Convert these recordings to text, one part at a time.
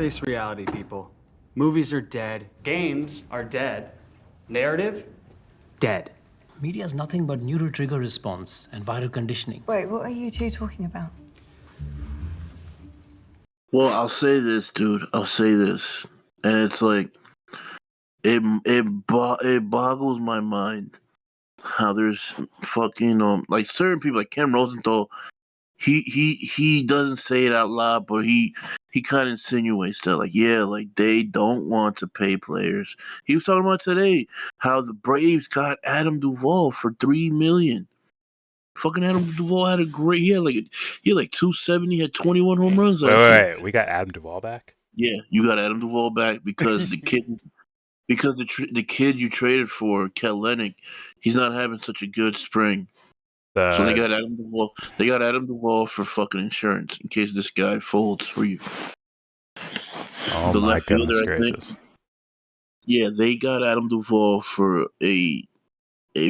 Face reality, people. Movies are dead. Games are dead. Narrative? Dead. Media is nothing but neural trigger response and viral conditioning. Wait, what are you two talking about? Well, I'll say this, dude. I'll say this, and it's like it boggles my mind how there's fucking like certain people like Ken Rosenthal. He doesn't say it out loud, but he kind of insinuates that like yeah, like they don't want to pay players. He was talking about today how the Braves got Adam Duvall for $3 million. Fucking Adam Duvall had a great. He had like 270, had 21 home runs Wait, last year. wait, wait. We got Adam Duvall back? Yeah, you got Adam Duvall back because the kid you traded for, Kellenic, he's not having such a good spring. So they The got Adam Duvall. They got Adam Duvall for fucking insurance in case this guy folds for you. Oh The my left goodness fielder, I think. gracious. Yeah, they got Adam Duvall for a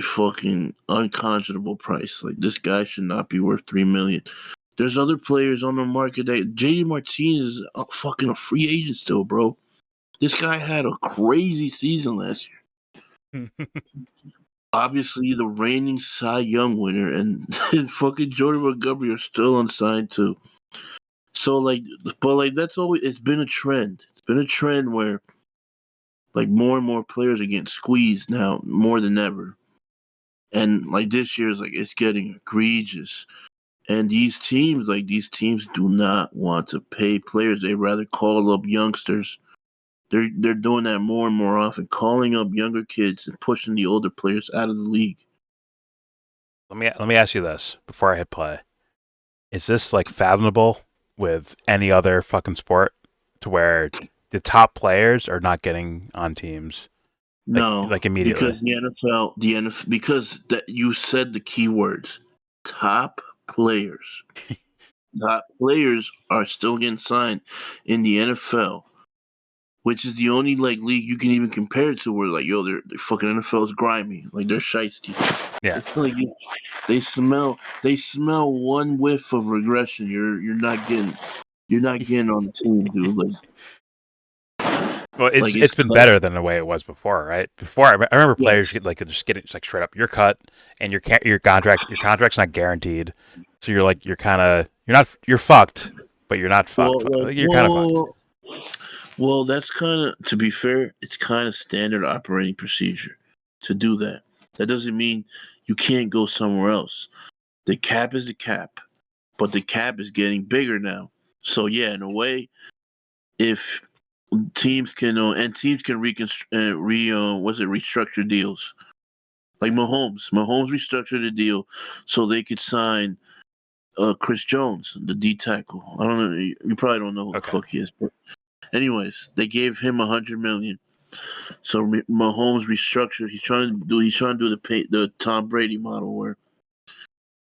fucking unconscionable price. Like this guy should not be worth $3 million. There's other players on the market that JD Martinez is fucking a free agent still, bro. This guy had a crazy season last year. Obviously, the reigning Cy Young winner and fucking Jordan Montgomery are still unsigned too. So like, but like that's always it's been a trend. It's been a trend where like more and more players are getting squeezed now more than ever. And like this year is like it's getting egregious. And these teams do not want to pay players. They rather call up youngsters. They're doing that more and more often, calling up younger kids and pushing the older players out of the league. Let me ask you this before I hit play. Is this like fathomable with any other fucking sport to where the top players are not getting on teams No, like immediately? because because that you said the key words, top players. Top players are still getting signed in the NFL, which is the only like league you can even compare it to. Where like, yo, they're fucking NFL is grimy, like they're shiesty. Yeah. Like they smell one whiff of regression. You're not getting on the team, dude. Well, Like it's it's been tough. better than the way it was before, right? Before I remember Yeah. players get like just get it like straight up. You're cut, and your contract's not guaranteed. So you're fucked, but you're not Well, fucked. like, You're kind of fucked. well, that's kind of, to be fair, it's kind of standard operating procedure to do that. That doesn't mean you can't go somewhere else. The cap is the cap, but the cap is getting bigger now. So yeah, in a way, if teams can restructure deals. Like Mahomes restructured a deal so they could sign Chris Jones, the D tackle. I don't know. You probably don't know who the Okay. fuck he is, but anyways, they gave him $100 million. So Mahomes restructured. He's trying to do the Tom Brady model where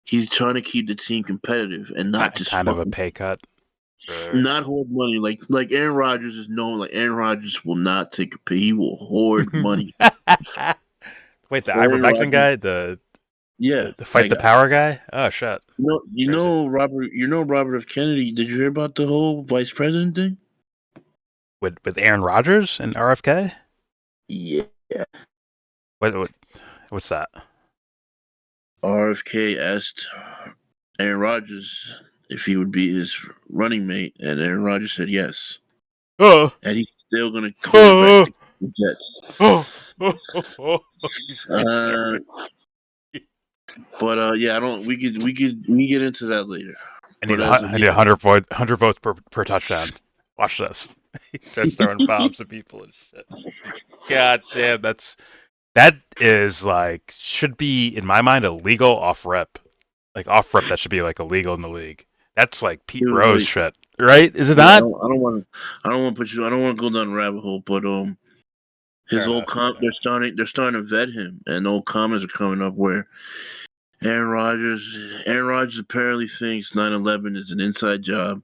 he's trying to keep the team competitive and not just Kind of a fucking pay cut. For... not hoard money. Like Aaron Rodgers is known. Like Aaron Rodgers will not take a pay. He will hoard money. Wait, the Aaron ivermectin Rodgers, guy, the yeah, the fight that the guy. power guy. Oh shit, crazy. Robert F. Kennedy. Did you hear about the whole vice president thing? With Aaron Rodgers and RFK. Yeah. What what's that? RFK asked Aaron Rodgers if he would be his running mate, and Aaron Rodgers said yes. Oh And he's still going to quarterback oh the Jets. oh. He's right there. Uh, but yeah, I don't. We get into that later. But as of I need 100 votes per touchdown. Watch this. He starts throwing bombs at people and shit. God damn, that is like should be in my mind illegal off rep. Like off rep, that should be like illegal in the league. That's like it Pete was Rose like, shit, right? Is it yeah, not? I don't want to put you. I don't want to go down the rabbit hole. But Fair his old enough. they're starting to vet him, and old comments are coming up where Aaron Rodgers apparently thinks 9/11 is an inside job,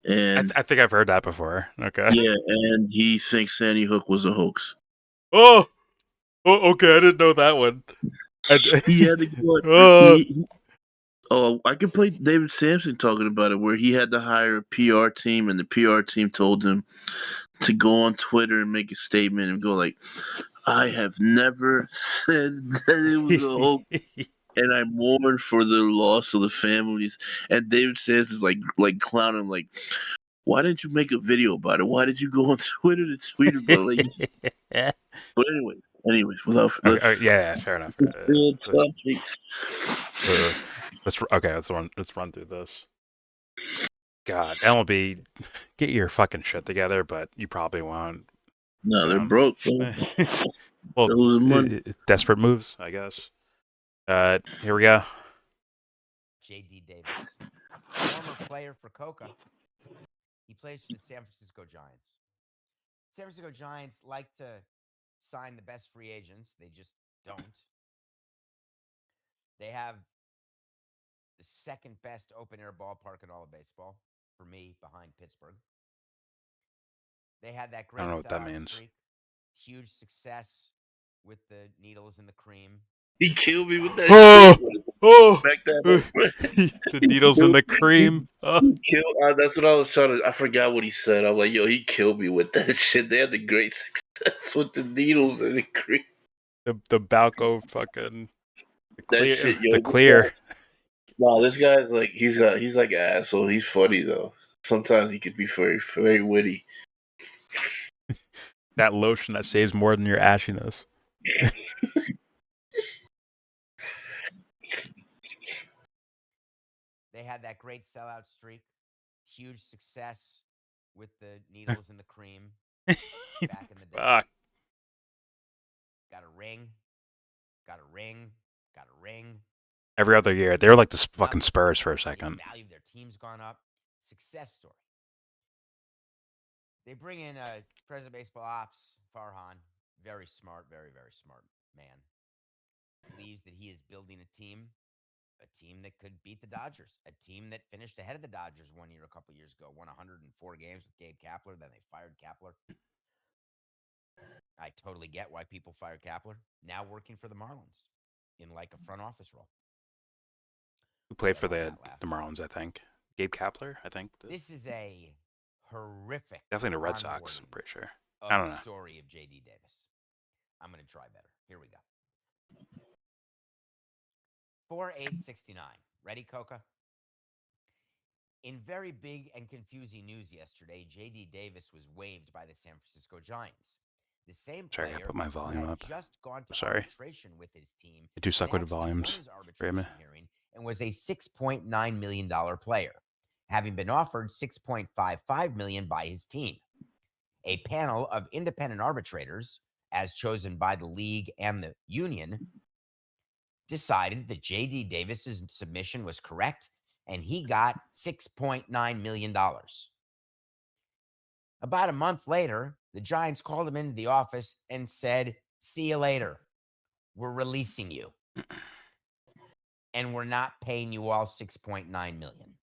and I think I've heard that before. Okay. yeah, and he thinks Sandy Hook was a hoax. Oh, okay. I didn't know that one. He had to go. Oh, Oh, I could play David Samson talking about it, where he had to hire a PR team, and the PR team told him to go on Twitter and make a statement and go like, "I have never said that it was a hoax, and I mourn for the loss of the families." And David Sanson's like clowning him, like, "Why didn't you make a video about it? Why did you go on Twitter to tweet about it?" Yeah. But anyways, without Okay, yeah, fair enough. Uh, let's run through this. God, MLB, get your fucking shit together, but you probably won't. No, they're So, broke. Bro. well, They're losing money. desperate moves, I guess. Here we go. J.D. Davis, former player for Coca. He plays for the San Francisco Giants. San Francisco Giants like to sign the best free agents. They just don't. They have the second best open air ballpark in all of baseball, for me, behind Pittsburgh. They had that I great don't know what that sellout means. streak, huge success with the needles in the cream. He killed me with that Oh, shit. oh, Back that the needles in the cream. Oh. He killed. That's what I was trying to. I forgot what he said. I'm like, yo, he killed me with that shit. They had the great success with the needles and the cream. The Balco fucking That shit, yo. the clear. Nah, this guy's like he's like an asshole. He's funny though. Sometimes he could be very witty. That lotion that saves more than your ashiness. They had that great sellout streak, huge success with the needles in the cream back in the day. Fuck. Got a ring, got a ring, got a ring. Every other year, they were like the fucking Spurs for a second. The value of their team's gone up. Success story. They bring in President of Baseball Ops, Farhan. Very smart, very, very smart man. Believes that he is building a team that could beat the Dodgers, a team that finished ahead of the Dodgers one year, a couple years ago, won 104 games with Gabe Kapler. Then they fired Kapler. I totally get why people fired Kapler. Now working for the Marlins in like a front office role. Who played for the Marlins, I think. Gabe Kapler, I think. This is a horrific. Definitely the Red Sox, I'm pretty sure. I don't know. Story of J.D. Davis. I'm going to try better. Here we go. 4869. Ready, Coca? In very big and confusing news yesterday, J.D. Davis was waived by the San Francisco Giants. The same player Sorry, I put my volume up. just gone to Sorry. arbitration with his team. I do suck with the volumes. Hearing and was a $6.9 million player, having been offered $6.55 million by his team. A panel of independent arbitrators, as chosen by the league and the union, decided that J.D. Davis's submission was correct, and he got $6.9 million. About a month later, the Giants called him into the office and said, "See you later. We're releasing you. And we're not paying you all $6.9 million."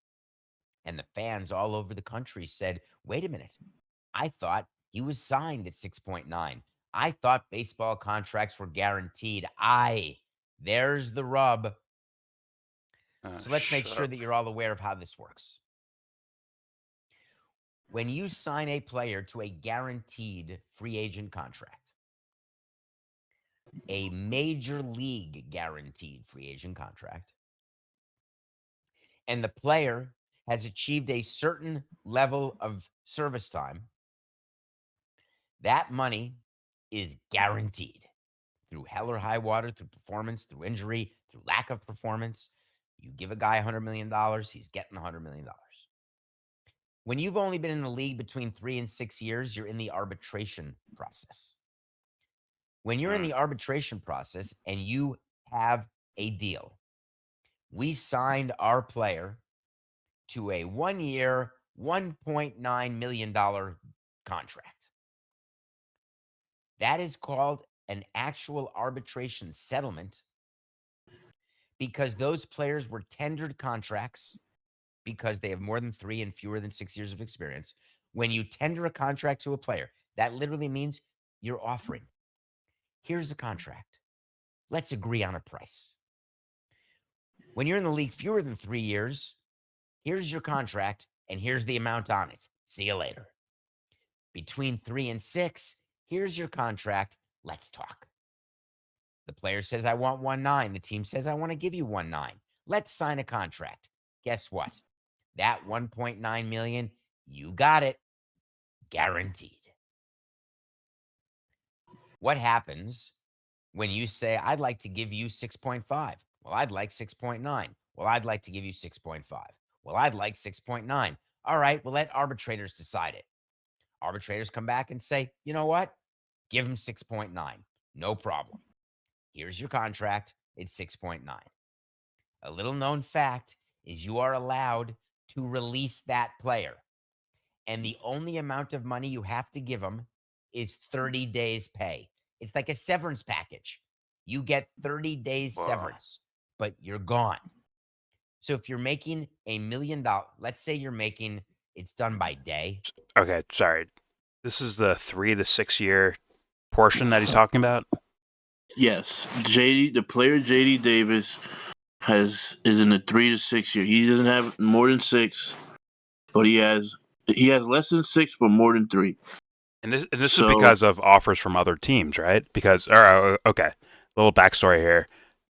And the fans all over the country said, "Wait a minute. I thought he was signed at 6.9. I thought baseball contracts were guaranteed. There's the rub." So let's make sure that you're all aware of how this works. When you sign a player to a guaranteed free agent contract, a major league guaranteed free agent contract, and the player has achieved a certain level of service time, that money is guaranteed through hell or high water, through performance, through injury, through lack of performance. You give a guy $100 million, he's getting $100 million. When you've only been in the league between 3 and 6 years, you're in the arbitration process. When you're in the arbitration process and you have a deal, we signed our player to a 1-year, $1.9 million contract. That is called an actual arbitration settlement because those players were tendered contracts because they have more than 3 and fewer than 6 years of experience. When you tender a contract to a player, that literally means you're offering, here's a contract. Let's agree on a price. When you're in the league fewer than 3 years, here's your contract and here's the amount on it. See you later. Between 3 and 6, here's your contract. Let's talk. The player says, I want 1.9. The team says, I want to give you 1.9. Let's sign a contract. Guess what? That 1.9 million, you got it. Guaranteed. What happens when you say, I'd like to give you 6.5? Well, I'd like 6.9. Well, I'd like to give you 6.5. Well, I'd like 6.9. All right, well, let arbitrators decide it. Arbitrators come back and say, you know what? Give him 6.9. No problem. Here's your contract. It's 6.9. A little known fact is you are allowed to release that player. And the only amount of money you have to give them is 30 days pay. It's like a severance package. You get 30 days severance, but you're gone. So if you're making $1 million, let's say you're making, it's done by day. Okay, sorry. This is the 3 to 6 year portion that he's talking about. Yes, the player JD Davis is in the 3 to 6 year. He doesn't have more than 6, but he has less than 6, but more than 3. And this So- is because of offers from other teams, right? Because, okay, little backstory here.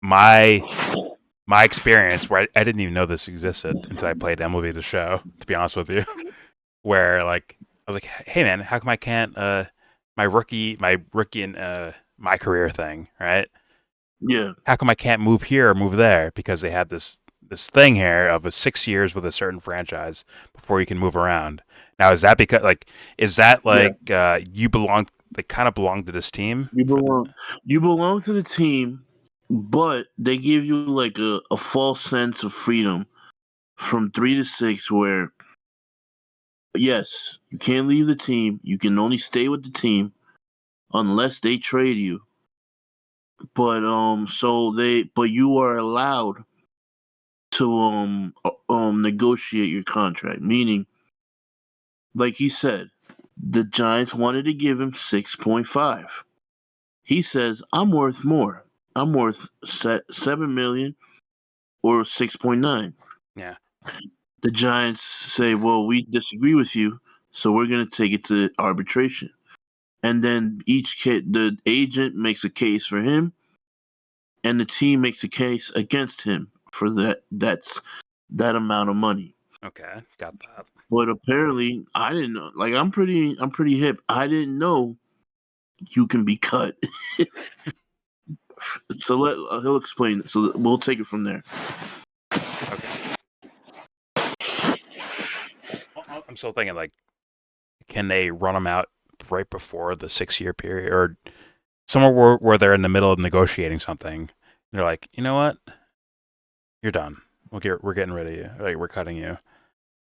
My experience, where I didn't even know this existed until I played MLB The Show, to be honest with you, where like I was like, hey man, how come I can't my rookie and my career thing, right? Yeah. How come I can't move here or move there? Because they had this thing here of 6 years with a certain franchise before you can move around. Now, is that because you belong? They kind of belong to this team. You belong to the team, but they give you like a false sense of freedom from 3 to 6, where yes, you can't leave the team. You can only stay with the team unless they trade you. But but you are allowed to negotiate your contract, meaning, like he said, the Giants wanted to give him 6.5. He says, I'm worth more. I'm worth 7 million or 6.9. Yeah. The Giants say, well, we disagree with you, so we're going to take it to arbitration. And then the agent makes a case for him, and the team makes a case against him for that amount of money. Okay, got that. But apparently, I didn't know. Like, I'm pretty hip. I didn't know you can be cut. So he'll explain it. So we'll take it from there. Okay. I'm still thinking, like, can they run them out right before the 6 year period, or somewhere where they're in the middle of negotiating something? They're like, you know what, you're done. We're getting rid of you. Like, we're cutting you,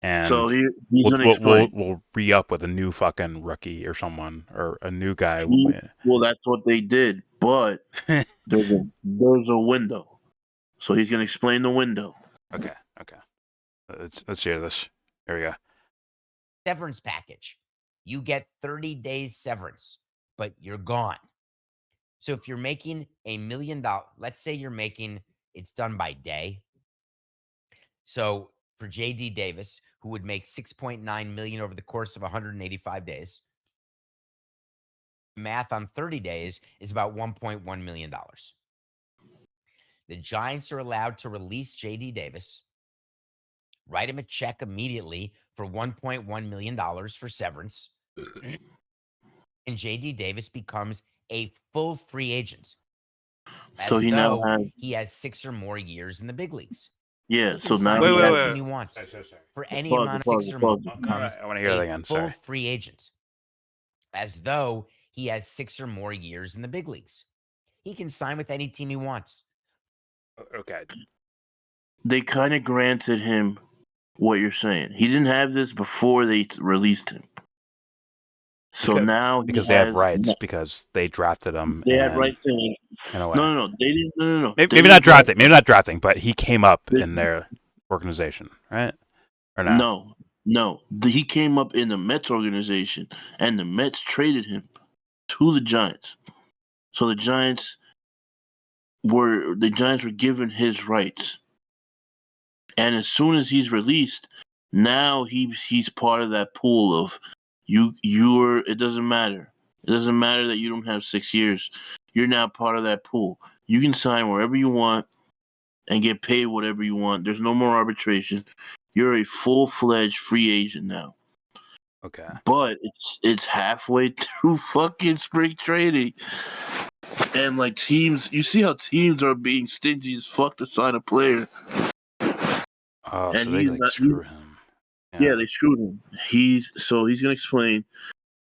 and So he's gonna explain. we'll re-up with a new fucking rookie or someone or a new guy. Well, that's what they did, but there's a window. So he's gonna explain the window. Okay. Let's hear this. Here we go. Severance package. You get 30 days severance, but you're gone. So if you're making $1 million, let's say you're making, it's done by day. So for JD Davis, who would make 6.9 million over the course of 185 days, math on 30 days is about $1.1 million. The Giants are allowed to release JD Davis, write him a check immediately for $1.1 million for severance, and JD Davis becomes a full free agent. So he now has he has 6 or more years in the big leagues. Yeah, He can so sign now with Wait, any wait, team wait. he wants Sorry. for any Pause, amount of pause, 6 or more. pause. All Becomes right, I want to hear that a again. full Sorry. free agent, as though he has 6 or more years in the big leagues. He can sign with any team he wants. Okay. they kind of granted him what you're saying. He didn't have this before they released him. So now because they have rights because they drafted him. They and, had rights to him. in a way. No, they didn't. No. Maybe not drafting. Maybe not drafting, but he came up in their organization, right? Or not? No. He came up in the Mets organization, and the Mets traded him to the Giants. So the Giants were given his rights. And as soon as he's released, now he's part of that pool of you're. It doesn't matter. It doesn't matter that you don't have 6 years. You're now part of that pool. You can sign wherever you want and get paid whatever you want. There's no more arbitration. You're a full-fledged free agent now. Okay. But it's halfway through fucking spring training. And like teams, you see how teams are being stingy as fuck to sign a player. Oh, And so they he's like not. screw him. Yeah, they screwed him. He's gonna explain.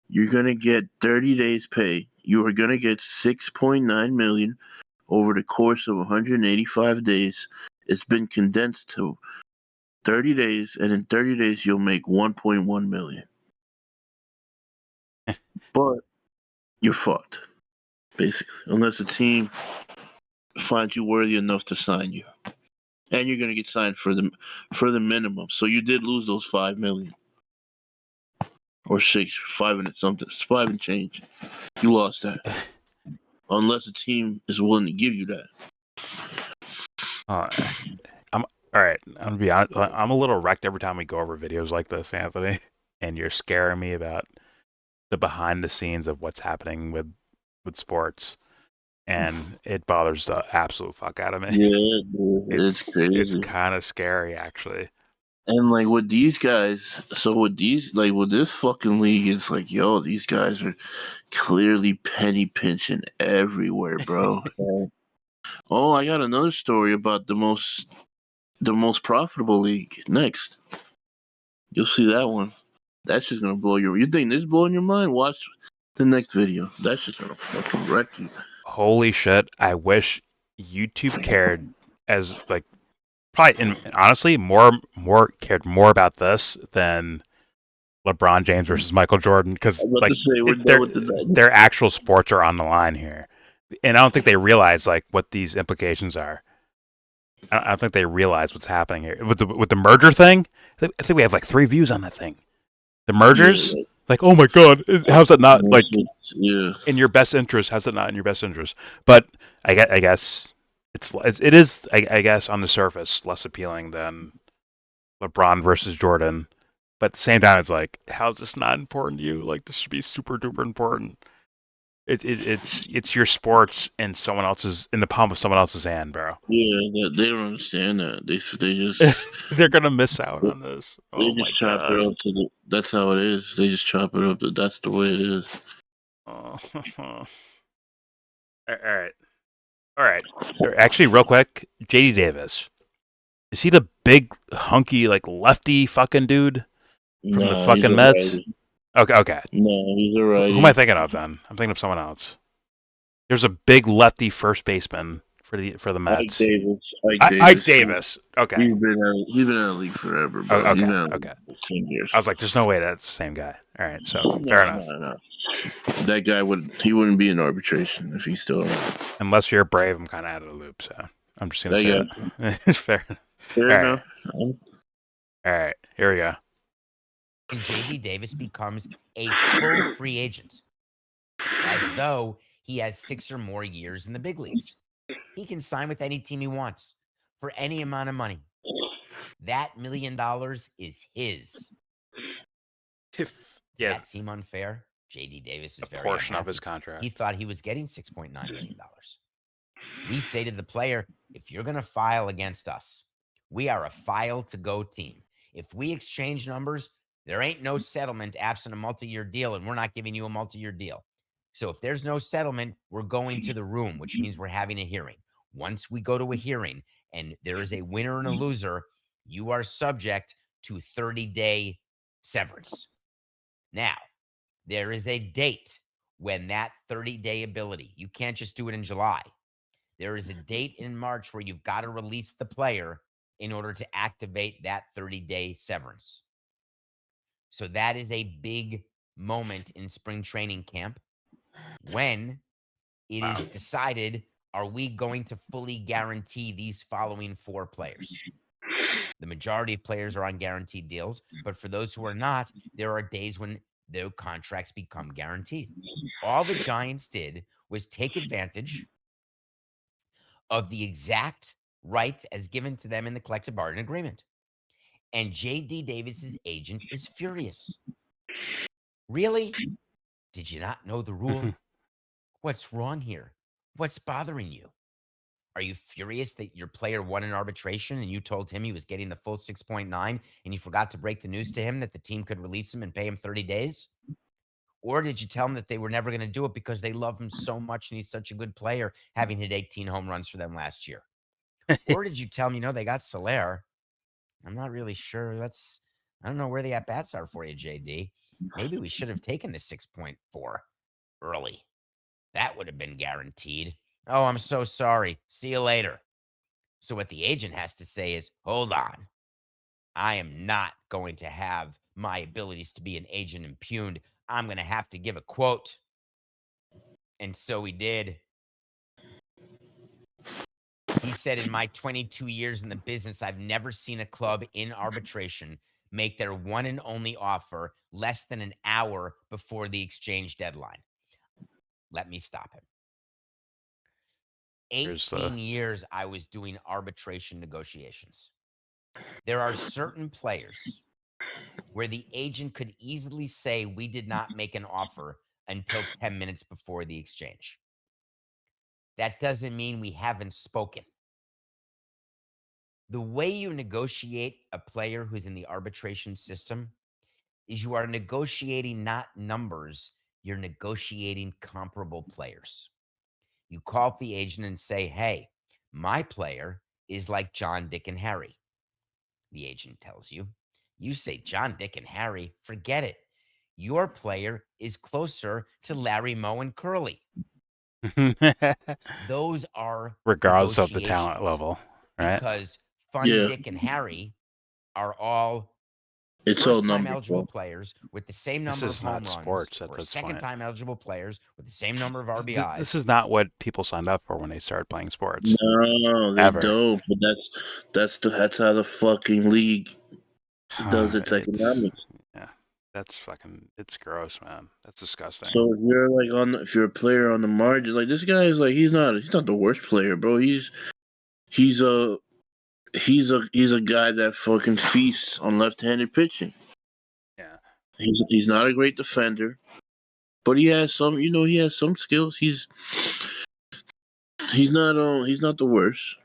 You're gonna get 30 days pay. You are gonna get 6.9 million over the course of 185 days. It's been condensed to 30 days, and in 30 days you'll make 1.1 million. But you're fucked, basically, unless a team finds you worthy enough to sign you, and you're gonna get signed for the minimum. So you did lose those 5 million or 5 and something, 5 and change. You lost that. Unless a team is willing to give you that. I'm all right. I'm gonna be honest. I'm a little wrecked every time we go over videos like this, Anthony. And you're scaring me about the behind the scenes of what's happening with sports, and it bothers the absolute fuck out of me. Yeah, dude, it's It's crazy. kind of scary, actually. And like with these guys, so with this fucking league, it's like, yo, these guys are clearly penny pinching everywhere, bro. And, oh, I got another story about the most profitable league next. You'll see that one. That's just gonna blow your. You think this blowing your mind? Watch the next video. That's just gonna fucking wreck you. Holy shit! I wish YouTube cared as like probably and honestly more cared more about this than LeBron James versus Michael Jordan because I'm about like to say we're done their with the. their actual sports are on the line here, and I don't think they realize like what these implications are. I don't think they realize what's happening here with the merger thing. I think we have like 3 views on that thing. The mergers, Yeah, like oh my god, how's that not like yeah. in your best interest? How's it not in your best interest? But I guess it is I guess on the surface less appealing than LeBron versus Jordan. But at the same time, it's like, how's this not important to you? Like, this should be super duper important. It's your sports in the palm of someone else's hand, bro. Yeah, they don't understand that. They just They're gonna miss out on this. they Oh my just chop it god. up to the. That's how it is. They just chop it up. That's the way it is. Oh. All right. Actually, real quick, JD Davis. Is he the big hunky like lefty fucking dude from the Nah, he's fucking a Mets? righty. Okay. No, he's a Who righty. am I thinking of then? I'm thinking of someone else. There's a big lefty first baseman for the Mets. Davis. Ike Davis. Okay. He's been in the league forever, bro. Okay. He's been in the Okay. league for 10 years. I was like, there's no way that's the same guy. All right. So fair enough. No. That guy wouldn't be in arbitration if he's still around. Unless you're brave, I'm kind of out of the loop. So I'm just gonna say that. Fair enough. All right. Here we go. And JD Davis becomes a full free agent, as though he has 6 or more years in the big leagues. He can sign with any team he wants for any amount of money. That $1 million is his. Does that seem unfair? JD Davis is a very portion unhappy. of his contract. He thought he was getting $6.9 million. We say to the player, if you're going to file against us, we are a file to go team. If we exchange numbers, there ain't no settlement absent a multi-year deal, and we're not giving you a multi-year deal. So if there's no settlement, we're going to the room, which means we're having a hearing. Once we go to a hearing and there is a winner and a loser, you are subject to 30-day severance. Now, there is a date when that 30-day ability, you can't just do it in July. There is a date in March where you've got to release the player in order to activate that 30-day severance. So that is a big moment in spring training camp when it is decided, are we going to fully guarantee these following 4 players? The majority of players are on guaranteed deals, but for those who are not, there are days when their contracts become guaranteed. All the Giants did was take advantage of the exact rights as given to them in the collective bargaining agreement. And J.D. Davis's agent is furious. Really? Did you not know the rule? What's wrong here? What's bothering you? Are you furious that your player won an arbitration and you told him he was getting the full 6.9 and you forgot to break the news to him that the team could release him and pay him 30 days? Or did you tell him that they were never going to do it because they love him so much and he's such a good player, having hit 18 home runs for them last year? Or did you tell him, they got Soler? I'm not really sure. I don't know where the at-bats are for you, JD. Maybe we should have taken the 6.4 early. That would have been guaranteed. Oh, I'm so sorry. See you later. So what the agent has to say is, hold on. I am not going to have my abilities to be an agent impugned. I'm going to have to give a quote. And so he did. He said, in my 22 years in the business, I've never seen a club in arbitration make their one and only offer less than an hour before the exchange deadline. Let me stop him. Here's 18 years I was doing arbitration negotiations. There are certain players where the agent could easily say we did not make an offer until 10 minutes before the exchange. That doesn't mean we haven't spoken. The way you negotiate a player who's in the arbitration system is you are negotiating not numbers, you're negotiating comparable players. You call up the agent and say, hey, my player is like John, Dick, and Harry. The agent tells you. You say, John, Dick, and Harry, forget it. Your player is closer to Larry, Moe, and Curly. Those are regardless of the talent negotiations. level, right? Because Fun, Yeah. Dick, and Harry are all It's all first-time numbers, eligible bro. players with the same This number is of not home runs, sports at or this point. second-time eligible players with the same number of RBIs. This is not what people signed up for when they started playing sports. No, they Ever. don't. But that's how the fucking league does its economics. Yeah, that's fucking. It's gross, man. That's disgusting. So if you're a player on the margin, like this guy is like he's not the worst player, bro. He's a guy that fucking feasts on left-handed pitching. Yeah. He's not a great defender, but he has some skills. He's not the worst.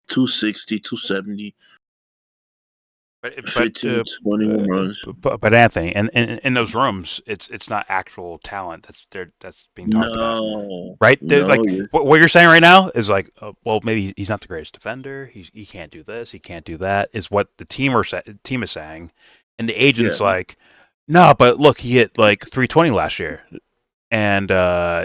260, 270. But 15, 20 home runs. but Anthony, and in those rooms, it's not actual talent that's being talked about, right? Like what you're saying right now is like, well, maybe he's not the greatest defender. He can't do this. He can't do that. Is what the team is saying, and the agent's like, no, but look, he hit like 320 last year, and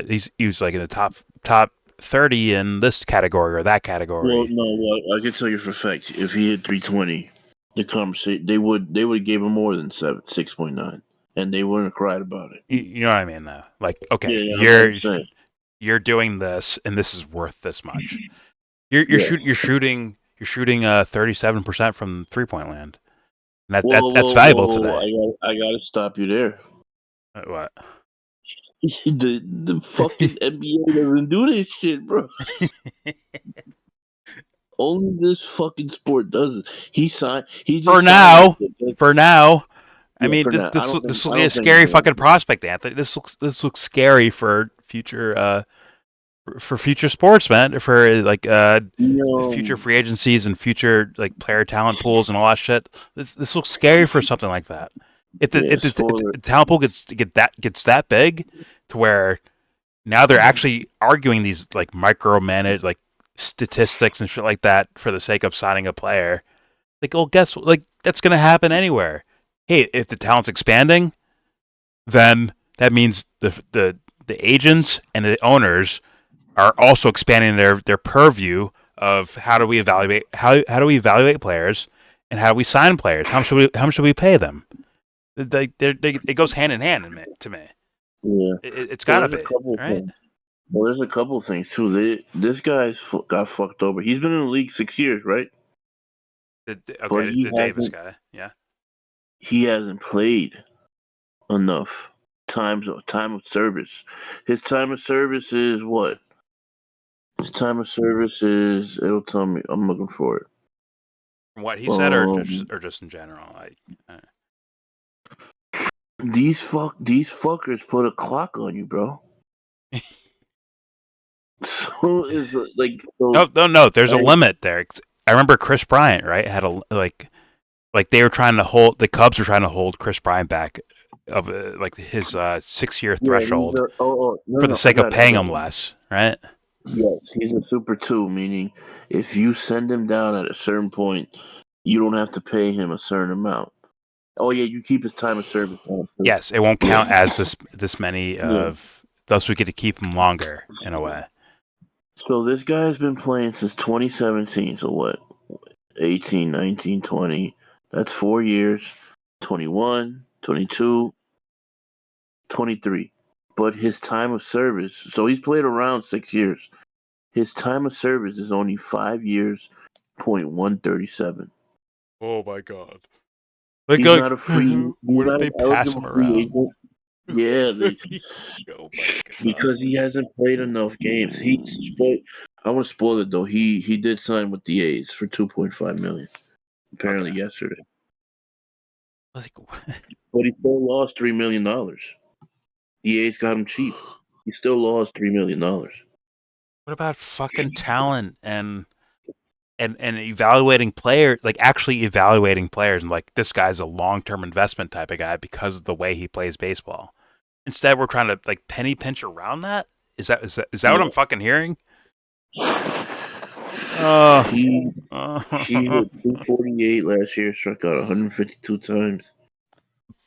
he was like in the top 30 in this category or that category. Well, no, I can tell you for a fact, if he hit 320, the conversation they would give him more than 6.9, and they wouldn't have cried about it. You know what I mean, though? Like, okay, you're doing this, and this is worth this much. You're shooting 37% from 3-point land. And that's valuable today. I gotta stop you there. What? The fucking NBA doesn't do this shit, bro. Only this fucking sport does it. He just for now. I mean, this looks like a scary fucking prospect, Anthony. This looks scary for future sports, man. For like future free agencies and future like player talent pools and all that shit. This looks scary for something like that. If the talent pool gets that big, to where now they're actually arguing these like micromanaged like statistics and shit like that for the sake of signing a player. Like, well, guess like that's gonna happen anywhere. Hey, if the talent's expanding, then that means the agents and the owners are also expanding their purview of how do we evaluate players and how do we sign players? How much should we pay them? It goes hand in hand to me. Yeah, it's gotta be right. Well, there's a couple of things too. This guy got fucked over. He's been in the league 6 years, right? The Davis guy, yeah. He hasn't played enough time of service. His time of service is what? His time of service is. It'll tell me. I'm looking for it. From what he said, or Um, just in general. these fuckers put a clock on you, bro. So is like so. No. There's a I, limit there. I remember Chris Bryant, right? Had a like they were trying to hold the Cubs were trying to hold Chris Bryant back of like his 6-year yeah, he's threshold a. Oh, for the no, I sake of got it. I paying got him it. less, right? Yes, he's a super two, meaning if you send him down at a certain point, you don't have to pay him a certain amount. Oh yeah, you keep his time of service on too. Yes, it won't Yeah, count as this many yeah. of. Thus, we get to keep him longer in a way. So this guy has been playing since 2017. So what? 18, 19, 20. That's 4 years. 21, 22, 23. But his time of service, so he's played around 6 years. His time of service is only 5 years, point 137. Oh my god! Like, He's not a free. He's what if not they an pass him eligible free around? agent. Yeah, Oh my god! because he hasn't played enough games. I want to spoil it though. He did sign with the A's for 2.5 million. Okay, Apparently yesterday, like, but he still lost $3 million. The A's got him cheap. He still lost $3 million. what about fucking talent and evaluating players, like actually evaluating players, and like this guy's a long term investment type of guy because of the way he plays baseball. Instead, we're trying to like penny pinch around that. Is that what I'm Yeah. fucking hearing? Oh, He he uh, hit 248 last year. Struck out 152 times.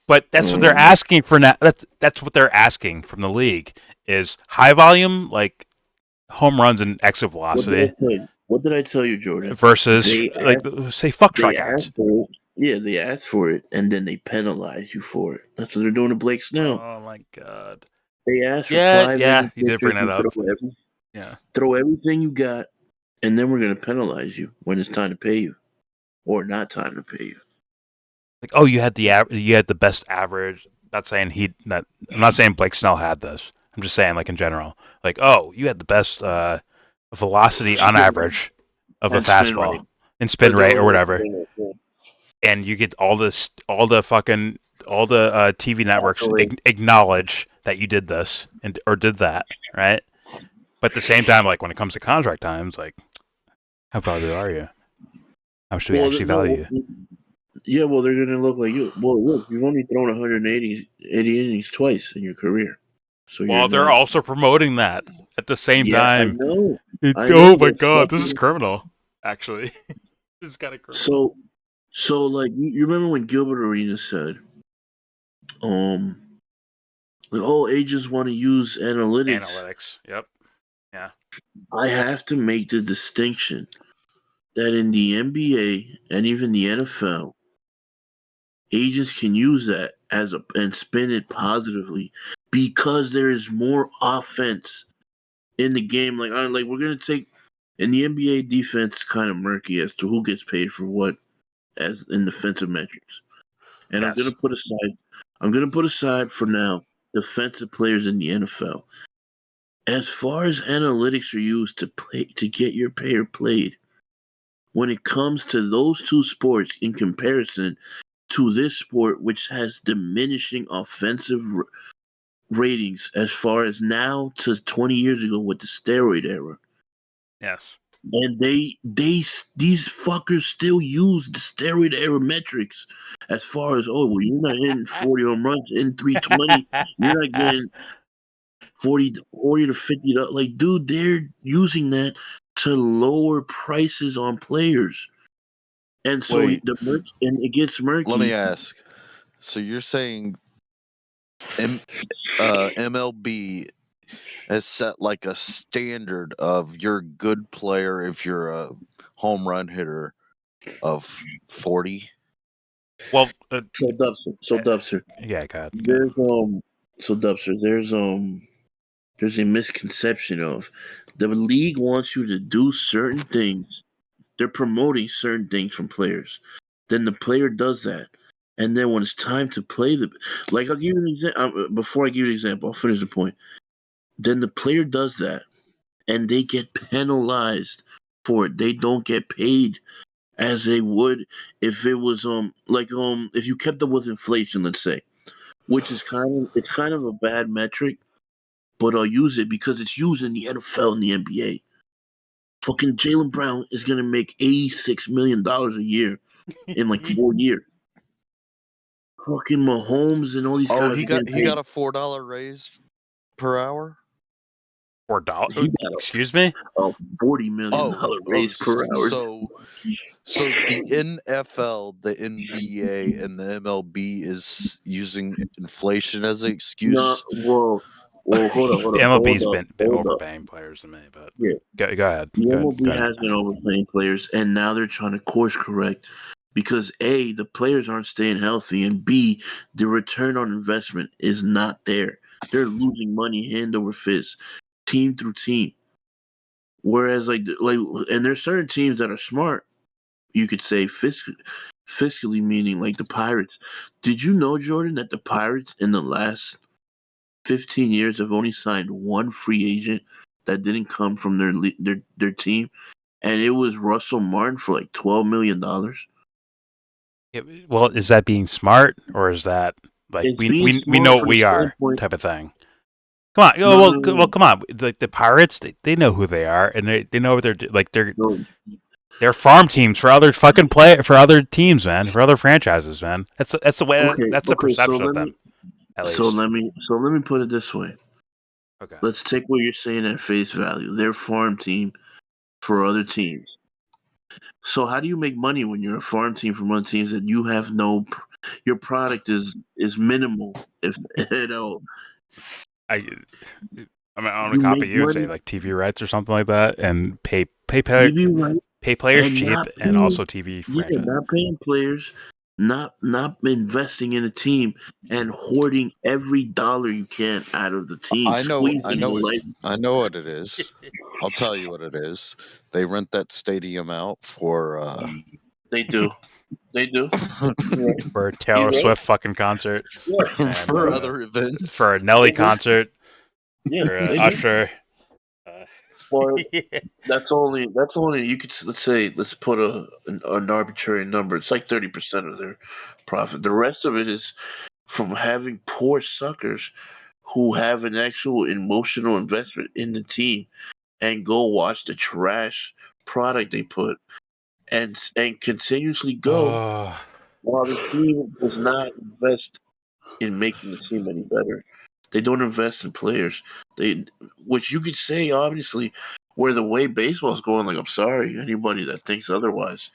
but that's what they're Um, asking for now. That's what they're asking from the league is high volume, like home runs and exit what did I velocity, tell you? What did I tell you, Jordan? versus They like asked. say fuck They strikeouts. asked for it. Yeah, they asked for it, and then they penalize you for it. That's what they're doing to Blake Snell. Oh my god. They asked for Yeah, 5 innings yeah, you did pitchers bring that and up. Yeah. throw everything you got, and then we're gonna penalize you when it's time to pay you, or not time to pay you. Like, oh, you had the best average. Not saying I'm not saying Blake Snell had this. I'm just saying like in general. Like, oh, you had the best velocity on Spin rate average of a and spin rate, fastball and spin because they rate only or want whatever, spin rate. Yeah. and you get all the TV networks Accolades. acknowledge that you did this and or did that, right? But at the same time, like when it comes to contract times, like how valuable are you? How much do we Well, actually value no, you? yeah, well, they're gonna look like you. Well, look, you've only thrown 80 innings twice in your career, so you're Well, they're not. also promoting that at the same Yeah, I time. know, I Oh know. my They're god, this is fucking. criminal. Actually, this is kind of criminal. So, like, you remember when Gilbert Arenas said, um, like, "Oh, agents want to use analytics." Analytics. Yep. Yeah. I have to make the distinction that in the NBA and even the NFL, agents can use that as a and spin it positively because there is more offense in the game. Like we're gonna take in the NBA, defense is kind of murky as to who gets paid for what as in defensive metrics. And Yes. I'm gonna put aside for now defensive players in the NFL. As far as analytics are used to play to get your player played, when it comes to those two sports in comparison to this sport, which has diminishing offensive ratings as far as now to 20 years ago with the steroid era. Yes. And these fuckers still use the steroid era metrics as far as, oh, well, you're not hitting 40 home runs in 320, you're not getting 40 to 50. Like, dude, they're using that to lower prices on players. And so Wait, and it gets let me murky. ask. So you're saying M- MLB has set like a standard of you're a good player if you're a home run hitter of 40? Well, So Dubster, yeah, God. Yeah. there's so Dubster, there's a misconception of the league wants you to do certain things. They're promoting certain things from players. Then the player does that. And then when it's time to play like I'll give you an example. Before I give you an example, I'll finish the point. Then the player does that. and they get penalized for it. They don't get paid as they would if it was if you kept up with inflation, let's say, which is kind of a bad metric, but I'll use it because it's used in the NFL and the NBA. Fucking Jalen Brown is gonna make $86 million a year in like 4 years. Fucking Mahomes and all these Oh, guys are he getting got paid. a $4 raise per hour. $4. He got Excuse me. a $40 million raise per hour. So the NFL, the NBA, and the MLB is using inflation as an No, excuse. well, The MLB's hold been up. overpaying players to me, but Yeah, go ahead. the Go MLB ahead. has been overpaying players, and now they're trying to course correct because A, the players aren't staying healthy, and B, the return on investment is not there. They're losing money hand over fist, team through team. Whereas, and there's certain teams that are smart. You could say fiscally, meaning like the Pirates. Did you know, Jordan, that the Pirates in the last 15 years have only signed one free agent that didn't come from their team, and it was Russell Martin for like $12 million. Well, is that being smart, or is that like It's we being we we know smart what from the we are standpoint. type of thing? Come on, No, no, no, well, come on. Like the Pirates, they know who they are, and they know what no. they're farm teams for other fucking for other teams, man, for other franchises, man. That's the way Okay, that's the okay. perception of them, at least. So let me put it this way. Okay. Let's take what you're saying at face value. They're farm team for other teams. So how do you make money when you're a farm team from other teams that you have your product is minimal, if at all? I I'm gonna You copy make you and say money, like TV rights or something like that, and TV right, pay players and cheap, not and paying, also TV yeah, franchise. not paying players, not investing in a team, and hoarding every dollar you can out of the team, squeezing the life. I know what it is. I'll tell you what it is. They rent that stadium out for They do, they do. You're right. For a Taylor He's right. Swift fucking concert, Yeah, and for other events. for a Nelly they do. concert, Yeah, for they do. Usher. But that's only you could let's put an arbitrary number. It's like 30% of their profit. The rest of it is from having poor suckers who have an actual emotional investment in the team and go watch the trash product they put and continuously go Oh, while the team does not invest in making the team any better. They don't invest in players. Which you could say, obviously, where the way baseball's going. Like, I'm sorry, anybody that thinks otherwise.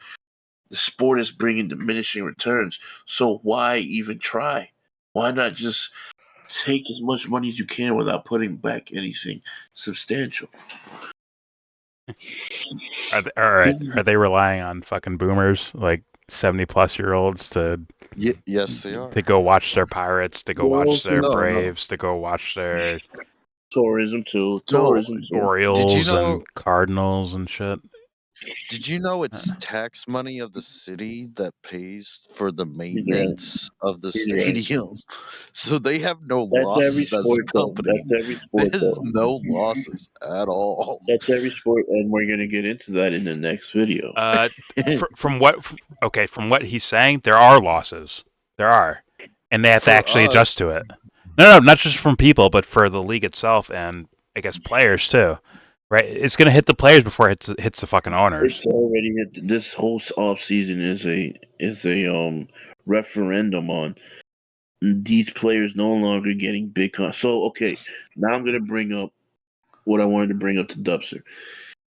The sport is bringing diminishing returns. So why even try? Why not just take as much money as you can without putting back anything substantial? all right. Are they relying on fucking boomers like 70-plus-year-olds Yes, they are. to go watch their Pirates, to go Well, watch their No. Braves, to go watch their tourism too. No. Tourism too. Did you Orioles know? and Cardinals and shit? Did you know Uh, it's tax money of the city that pays for the He's right. maintenance of the He's right. stadium? So they have no That's every losses as a sport, though. company. That's every sport, There's though. no losses at all. That's every sport, and we're gonna get into that in the next video. uh, from what he's saying, there are losses. There are, and they have to For actually us, adjust to it. No, not just from people, but for the league itself, and I guess players too. Right? It's gonna hit the players before it hits the fucking owners. It's already this whole off season is a referendum on these players no longer getting big So okay, now I'm gonna bring up what I wanted to bring up to Dubster.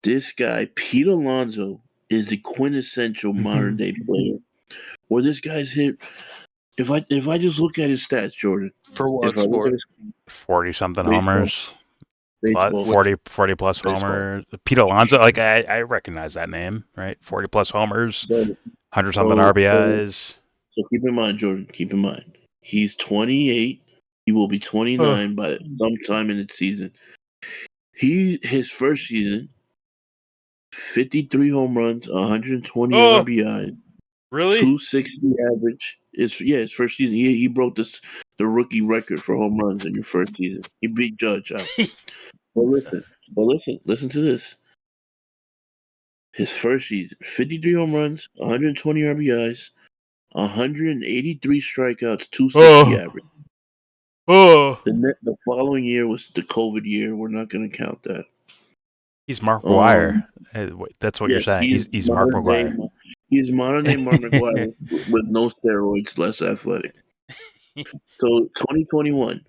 This guy, Pete Alonso, is the quintessential modern day player. Where this guy's hit, if I just look at his stats, Jordan, for if what I look at sport? his 40 something baseball, homers, baseball, 40 plus Baseball. homers. Pete Alonso, like I recognize that name, right? 40 plus homers, so 100 something so so RBIs. so keep in mind, Jordan. Keep in mind, he's 28. He will be 29 by sometime in the season. His first season, 53 home runs, 120 Oh, RBIs, really? 260 average. His first season. He broke the rookie record for home runs in your first season. He beat Judge out. listen to this. His first season, 53 home runs, 120 RBIs, 183 strikeouts, 260 Oh, average. oh. The following year was the COVID year. We're not going to count that. He's Mark McGuire. Um, That's what you're yes, saying. He's Mark McGuire. He's modern day Mark McGuire with no steroids, less athletic. So 2021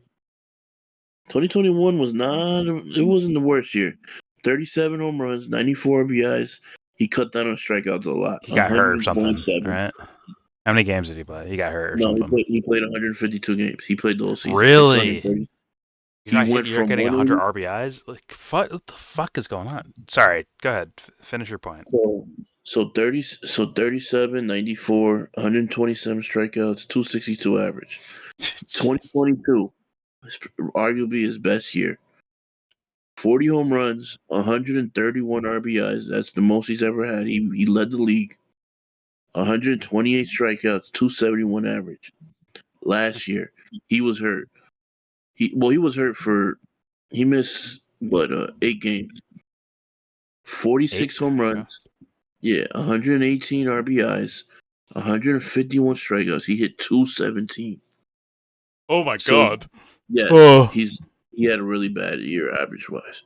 was not. It wasn't the worst year. 37 home runs, 94 RBIs. He cut down on strikeouts a lot. He got hurt or something, 127. right? How many games did he play? He got hurt or No, something. he played 152 games. He played the whole season. Really? 630. You're He not went you're from getting 100 180. RBIs? Like, what the fuck is going on? Sorry, go ahead. Finish your point. So 37, 94, 127 strikeouts, 262 average. 2022, arguably his best year. 40 home runs, 131 RBIs. That's the most he's ever had. He led the league. 128 strikeouts, 271 average. Last year, he was hurt. He was hurt for he missed 8 games. 8? 46 home Okay. runs. Yeah, 118 RBIs, 151 strikeouts. He hit 217. Oh my So god. yes, Oh. he had a really bad year average wise.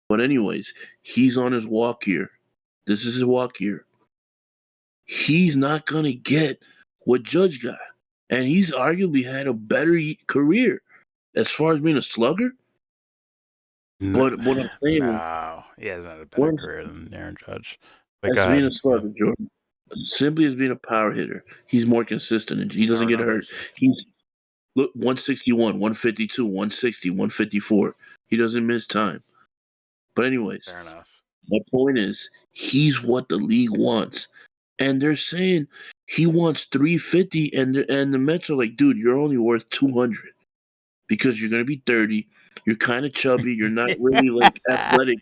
But anyways, he's on his walk year. This is his walk year. He's not gonna get what Judge got, and he's arguably had a better career as far as being a slugger. But what I'm saying is, No, he hasn't had a better what career than Aaron Judge. But go as being a ahead. Yeah. slugger, Jordan, simply as being a power hitter, he's more consistent and he doesn't Power get hurt. numbers. He's look 161, 152, 160, 154. He doesn't miss time. But anyways, Fair enough. my point is he's what the league wants. And they're saying he wants 350 and the Mets are like, dude, you're only worth 200 because you're going to be 30. You're kind of chubby. You're not really like athletic.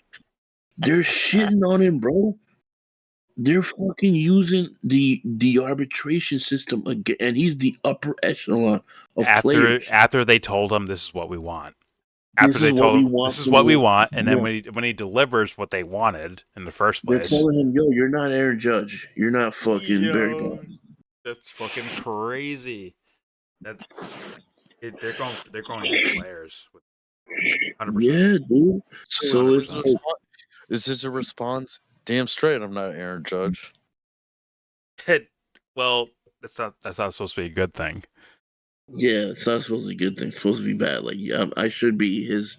They're shitting on him, bro. They're fucking using the arbitration system again, and he's the upper echelon of players. After they told him this is what we want. After This is they what we told him this want is from what we you. want, and then Yeah. when he delivers what they wanted in the first They're place, telling him, yo, you're not Aaron Judge. You're not fucking Barry yo, Bonds. that's fucking crazy. That's they're going against players with 100%. Yeah, dude. So is So his it's like, response? Is his response? Damn straight, I'm not Aaron Judge. Well, that's not supposed to be a good thing. yeah, it's not supposed to be a good thing. It's supposed to be bad. Like, yeah, I should be his.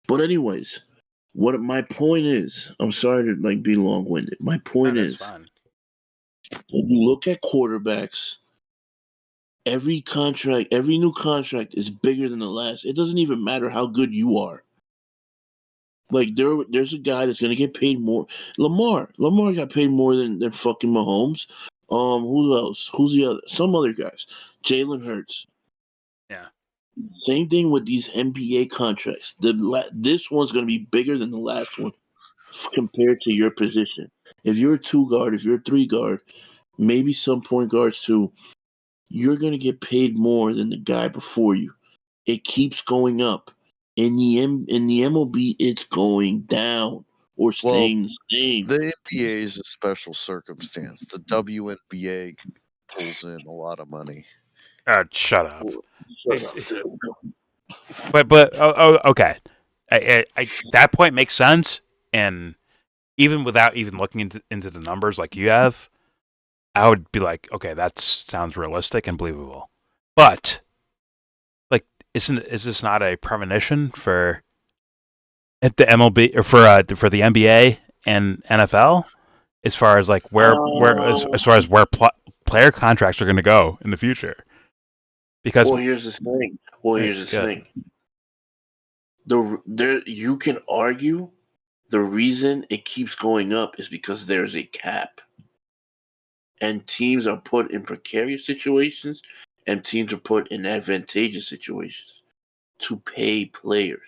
But anyways, what my point is, I'm sorry to like be long winded. My No, point that's is, fine. when you look at quarterbacks, every new contract is bigger than the last. It doesn't even matter how good you are. Like there's a guy that's gonna get paid more. Lamar got paid more than fucking Mahomes. Who else? Who's the other? Some other guys. Jalen Hurts. Yeah. Same thing with these NBA contracts. This one's gonna be bigger than the last one compared to your position. If you're a two guard, if you're a three guard, maybe some point guards too, you're gonna get paid more than the guy before you. It keeps going up. In the MLB, it's going down or Well, staying the same. the NBA is a special circumstance. The WNBA pulls in a lot of money. Shut up. Shut up, dude. But okay. That point makes sense, and even without even looking into the numbers like you have, I would be like, okay, that sounds realistic and believable. But like, is this not a premonition for at the MLB or for the NBA and NFL as far as like as far as where player contracts are going to go in the future? Because Well, here's the thing. Well, here's the good. thing. You can argue the reason it keeps going up is because there's a cap, and teams are put in precarious situations, and teams are put in advantageous situations to pay players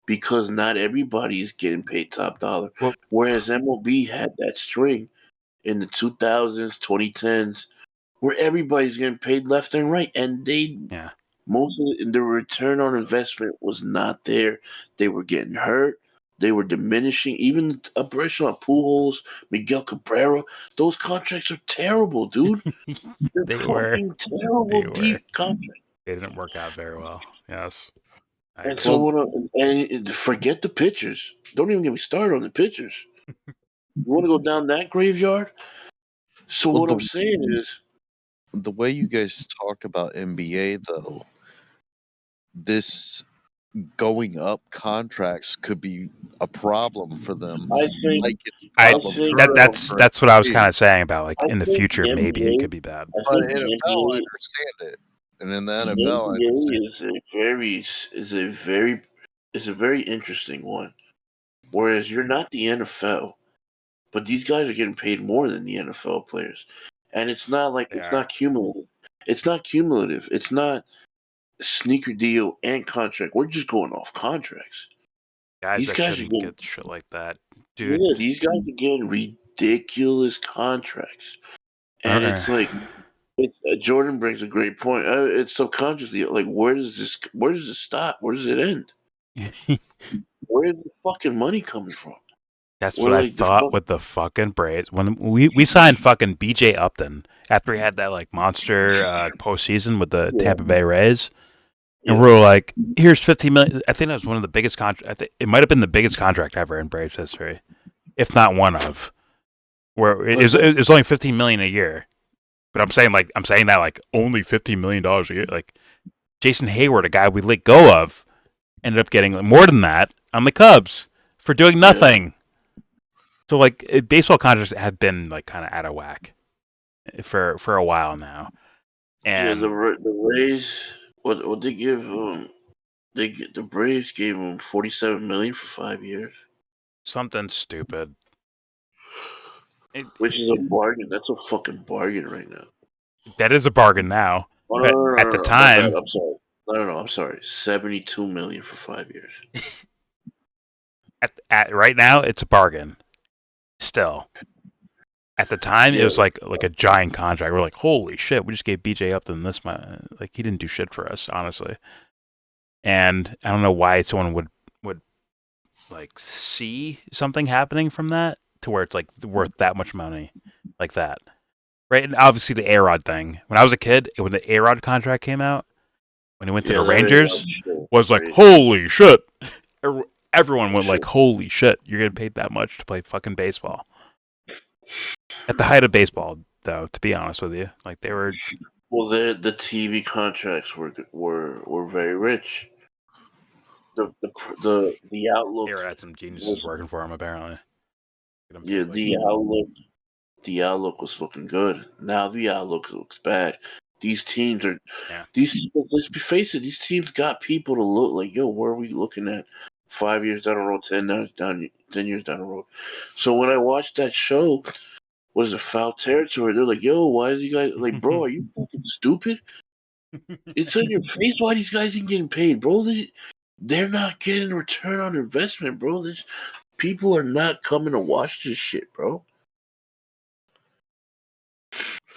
because not everybody is getting paid top dollar. Well, Whereas MLB had that string in the 2000s, 2010s, where everybody's getting paid left and right, and yeah. most of the return on investment was not there. They were getting hurt. They were diminishing. Even operation on Pujols, Miguel Cabrera. Those contracts are terrible, dude. They're They were. fucking terrible, They were. deep contracts. They didn't work out very well. Yes, I And agree. so, and forget the pitchers. Don't even get me started on the pitchers. You want to go down that graveyard? So Well, what I'm saying is, the way you guys talk about NBA though, this going up contracts could be a problem for them. I think, Like it's a I problem think currently for that's what I was NBA. kind of saying about like I in the think future the maybe it NBA, could be bad. I But think NFL, the I NBA, understand it, and in the the NFL, I understand. NBA is a very interesting one. Whereas you're not the NFL, but these guys are getting paid more than the NFL players, and it's not like They it's are not cumulative. It's not cumulative. It's not sneaker deal and contract. We're just going off contracts. guys These that guys are shouldn't getting get shit like that, dude. yeah, these guys are getting ridiculous contracts, and Okay. it's like Jordan brings a great point. It's subconsciously like where does this stop? Where does it end? Where's the fucking money coming from? That's We're what I like the thought fuck. with the fucking Braves when we signed fucking BJ Upton after he had that like monster postseason with the Yeah, Tampa Bay Rays, and yeah. we were like, "Here's 50 million." I think that was one of the biggest contract. I think it might have been the biggest contract ever in Braves history, if not one of. Where it's only 15 million a year, but I'm saying that like only 15 million dollars a year. Like Jason Hayward, a guy we let go of, ended up getting more than that on the Cubs for doing Yeah. nothing. So like baseball contracts have been like kind of out of whack for a while now, Yeah, and the Rays. What they give the Braves gave him 47 million for 5 years, something stupid. It, which is a bargain. That's a fucking bargain right now. that is a bargain now, Oh but at the no, my bad. time, I'm sorry. No, I'm sorry. 72 million for 5 years. at right now, it's a bargain. Still, at the time, it Yeah, was like a giant contract. We're like, holy shit, we just gave BJ Upton this much. Like he didn't do shit for us, honestly. And I don't know why someone would like see something happening from that to where it's like worth that much money, like that. Right, and obviously the A-Rod thing. When I was a kid, when the A-Rod contract came out, when he went to yeah. the That Rangers, shit was like, crazy. holy shit. Everyone went Shit. like, holy shit, you're getting paid that much to play fucking baseball. At the height of baseball, though, to be honest with you, like they were. Well, the TV contracts were very rich. The outlook A-Rod had some geniuses was working for him, apparently. Get him yeah paid like that. the outlook was looking good. Now the outlook looks bad. These teams are Yeah. let's be face it, these teams got people to look like, yo, where are we looking at 5 years down the road, 10 years down the road. So when I watched that show, what is it, Foul Territory? They're like, yo, why is you guys like, bro, are you fucking stupid? It's on your face why these guys ain't getting paid, bro. They're not getting a return on investment, bro. People are not coming to watch this shit, bro.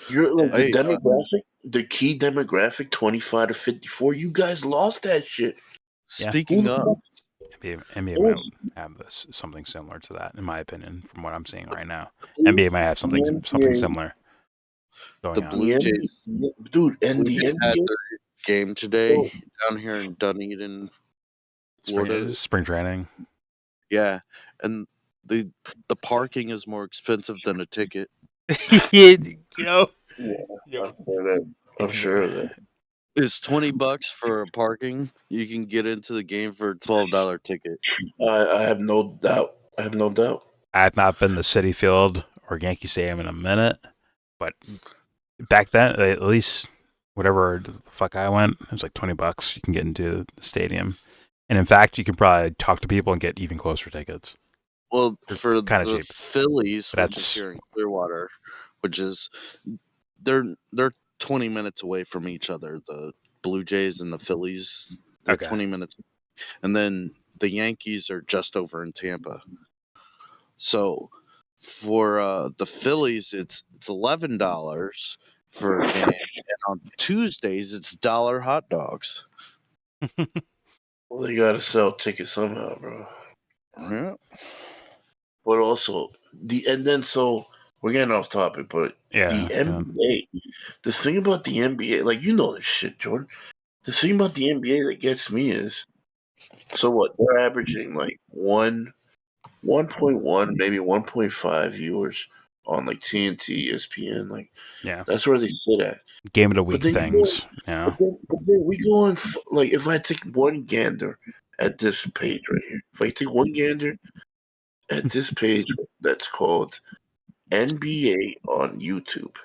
You're like the Hey, demographic, the key demographic, 25 to 54. You guys lost that shit. Yeah. Who speaking the of, fuck NBA might knows? have this something similar to that, in my opinion, from what I'm seeing right now. Dude, NBA might have the something NBA, similar the going on. Blue Jays, dude, and Blue the Jays had NBA, their game today bro, down here in Dunedin, Florida. Spring training. Yeah, and the the parking is more expensive than a ticket. you know, yeah, yo, I'm if you sure of that. It's $20 for a parking. You can get into the game for a $12 ticket. I have no doubt. I have no doubt. I have not been to City Field or Yankee Stadium in a minute, but back then, at least whatever the fuck I went, it was like $20. You can get into the stadium, and in fact, you can probably talk to people and get even closer tickets. Well, They're for kind of the cheap. Phillies, But which is that's here in Clearwater, which is they're 20 minutes away from each other. The Blue Jays and the Phillies, they're okay. 20 minutes, and then the Yankees are just over in Tampa. So for the Phillies, it's $11 for a game, and on Tuesdays it's dollar hot dogs. Well, they gotta sell tickets somehow, bro. Yeah. But also so we're getting off topic, but the Yeah. NBA, the thing about the NBA, like you know this shit, Jordan. The thing about the NBA that gets me is, so what? They're averaging like 1.1, maybe 1.5 viewers on like TNT, ESPN, like Yeah. that's where they sit at. Game of the But week then you go, things. Yeah. but then we go on like if I take one gander at this page right here, if I take one gander at this page that's called NBA on YouTube,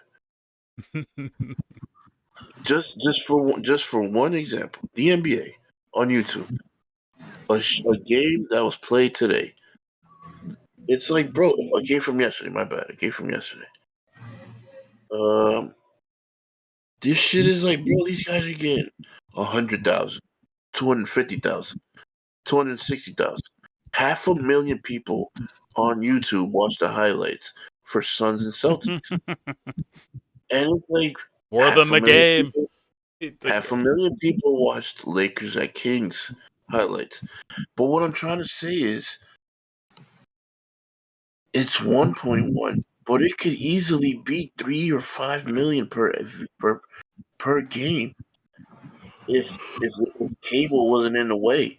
just for one example, the NBA on YouTube, a game that was played today. It's like, bro, a game from yesterday. My bad, a game from yesterday. Um, this shit is like, bro, these guys are getting 100,000, 250,000, 260,000. 500,000 people on YouTube watch the highlights for Suns and Celtics, and it's like More than half a the million game. people. Half a million people watched Lakers at Kings highlights. But what I'm trying to say is, it's 1.1, but it could easily be 3 or 5 million per game if cable wasn't in the way.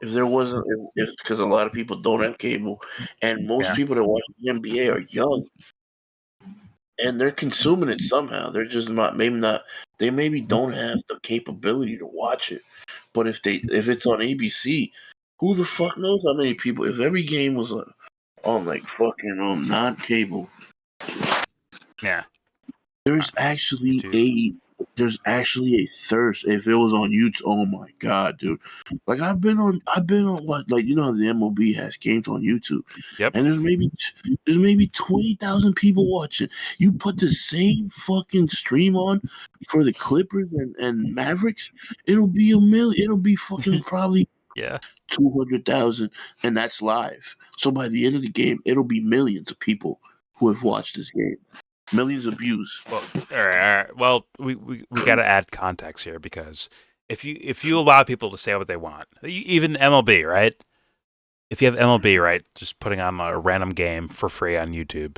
If there wasn't, if because a lot of people don't have cable, and most Yeah. people that watch the NBA are young, and they're consuming it somehow. They're just not, maybe not. They maybe don't have the capability to watch it. But if it's on ABC, who the fuck knows how many people? If every game was on like fucking non cable, Yeah. there's actually YouTube. a there's actually a thirst. If it was on YouTube, oh my god, dude! Like I've been on what, like you know the MLB has games on YouTube, Yep. and there's maybe 20,000 people watching. You put the same fucking stream on for the Clippers and Mavericks, it'll be a million. It'll be fucking probably Yeah. 200,000, and that's live. So by the end of the game, it'll be millions of people who have watched this game, millions of views. Well, all right, all right. Well, we got to add context here because if you allow people to say what they want, even MLB, right? If you have MLB, right, just putting on a random game for free on YouTube,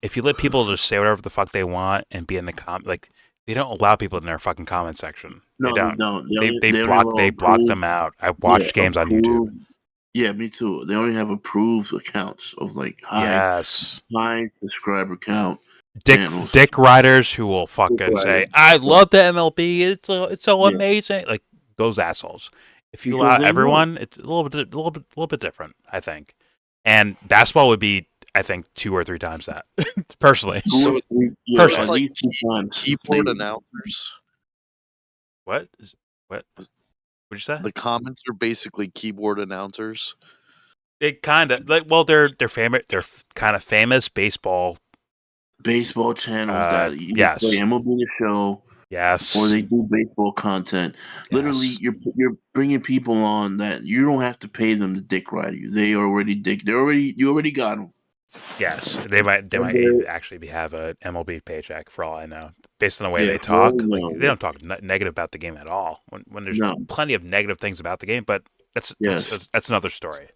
if you let people just say whatever the fuck they want and be in the like they don't allow people in their fucking comment section. They No, they don't. don't. They They only block allow them out. I yeah, watched games on YouTube. approved. Yeah, me too. They only have approved accounts of like Yes. high subscriber count Dick channels. Dick riders who will fucking Right. say, "I love the MLB. It's so Yeah, amazing." Like those assholes. If you because allow they know. everyone, it's a little bit different, I think. And basketball would be, I think, 2 or 3 times that. Personally, So Yeah, it's at personally. like least 2 times. keyboard announcers. What? What? What'd you say? The comments are basically keyboard announcers. It kind of like, well, they're famous. They're kind of famous baseball. Baseball channels that either play Yes, MLB The Show or yes, they do baseball content. Literally, yes. you're bringing people on that you don't have to pay them to dick ride you. They already dick. You already got them. Yes, they And might they're even actually have a MLB paycheck for all I know, based on the way yeah, they for all talk. you Like they know. don't talk negative about the game at all. When there's No, plenty of negative things about the game, but yes, that's another story.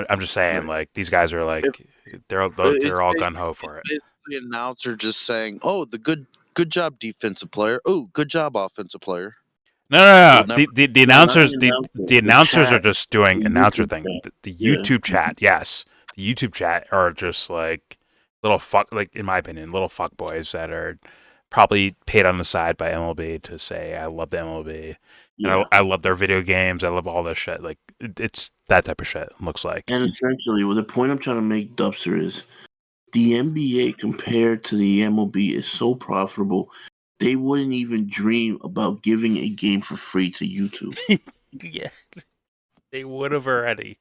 I'm just saying, right. like these guys are If like it's they're all gun basically, ho for it. basically an announcer just saying, "Oh, the good job defensive player. Oh, good job offensive player." No, no, You'll no. never. The No, not announcers the announcer. the The announcers are chat, just doing the announcer YouTube thing. chat. The Yeah, YouTube chat, yes, the YouTube chat are just like little fuck, like in my opinion, little fuck boys that are probably paid on the side by MLB to say I love the MLB and yeah. I love their video games. I love all this shit. Like it's that type of shit. It looks like. And essentially, well, the point I'm trying to make, Dubster, is the NBA compared to the MLB is so profitable. They wouldn't even dream about giving a game for free to YouTube. Yeah, they would have already.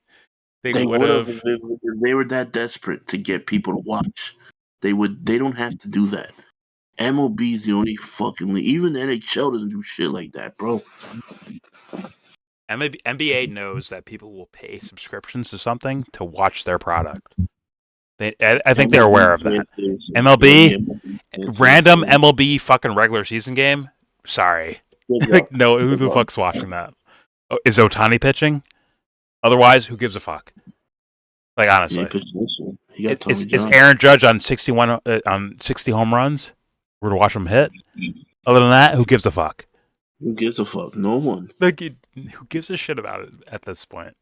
They They would would have have. if they were that desperate to get people to watch. They would. They don't have to do that. MLB is the only fucking league. Even the NHL doesn't do shit like that, bro. NBA knows that people will pay subscriptions to something to watch their product. I think they're aware MLB of that. can't say the same. Yeah, the MLB, MLB can't say the random same. MLB fucking regular season game. Sorry, Good luck. like no, who Good the luck. fuck's watching that? Oh, is Otani pitching? Otherwise, who gives a fuck? Like Yeah, honestly, he pitched this one. He got is Tommy is John. Aaron Judge on 61 on 60 home runs? We're to watch him hit. Other than that, who gives a fuck? Who gives a fuck? No one. Like, who gives a shit about it at this point?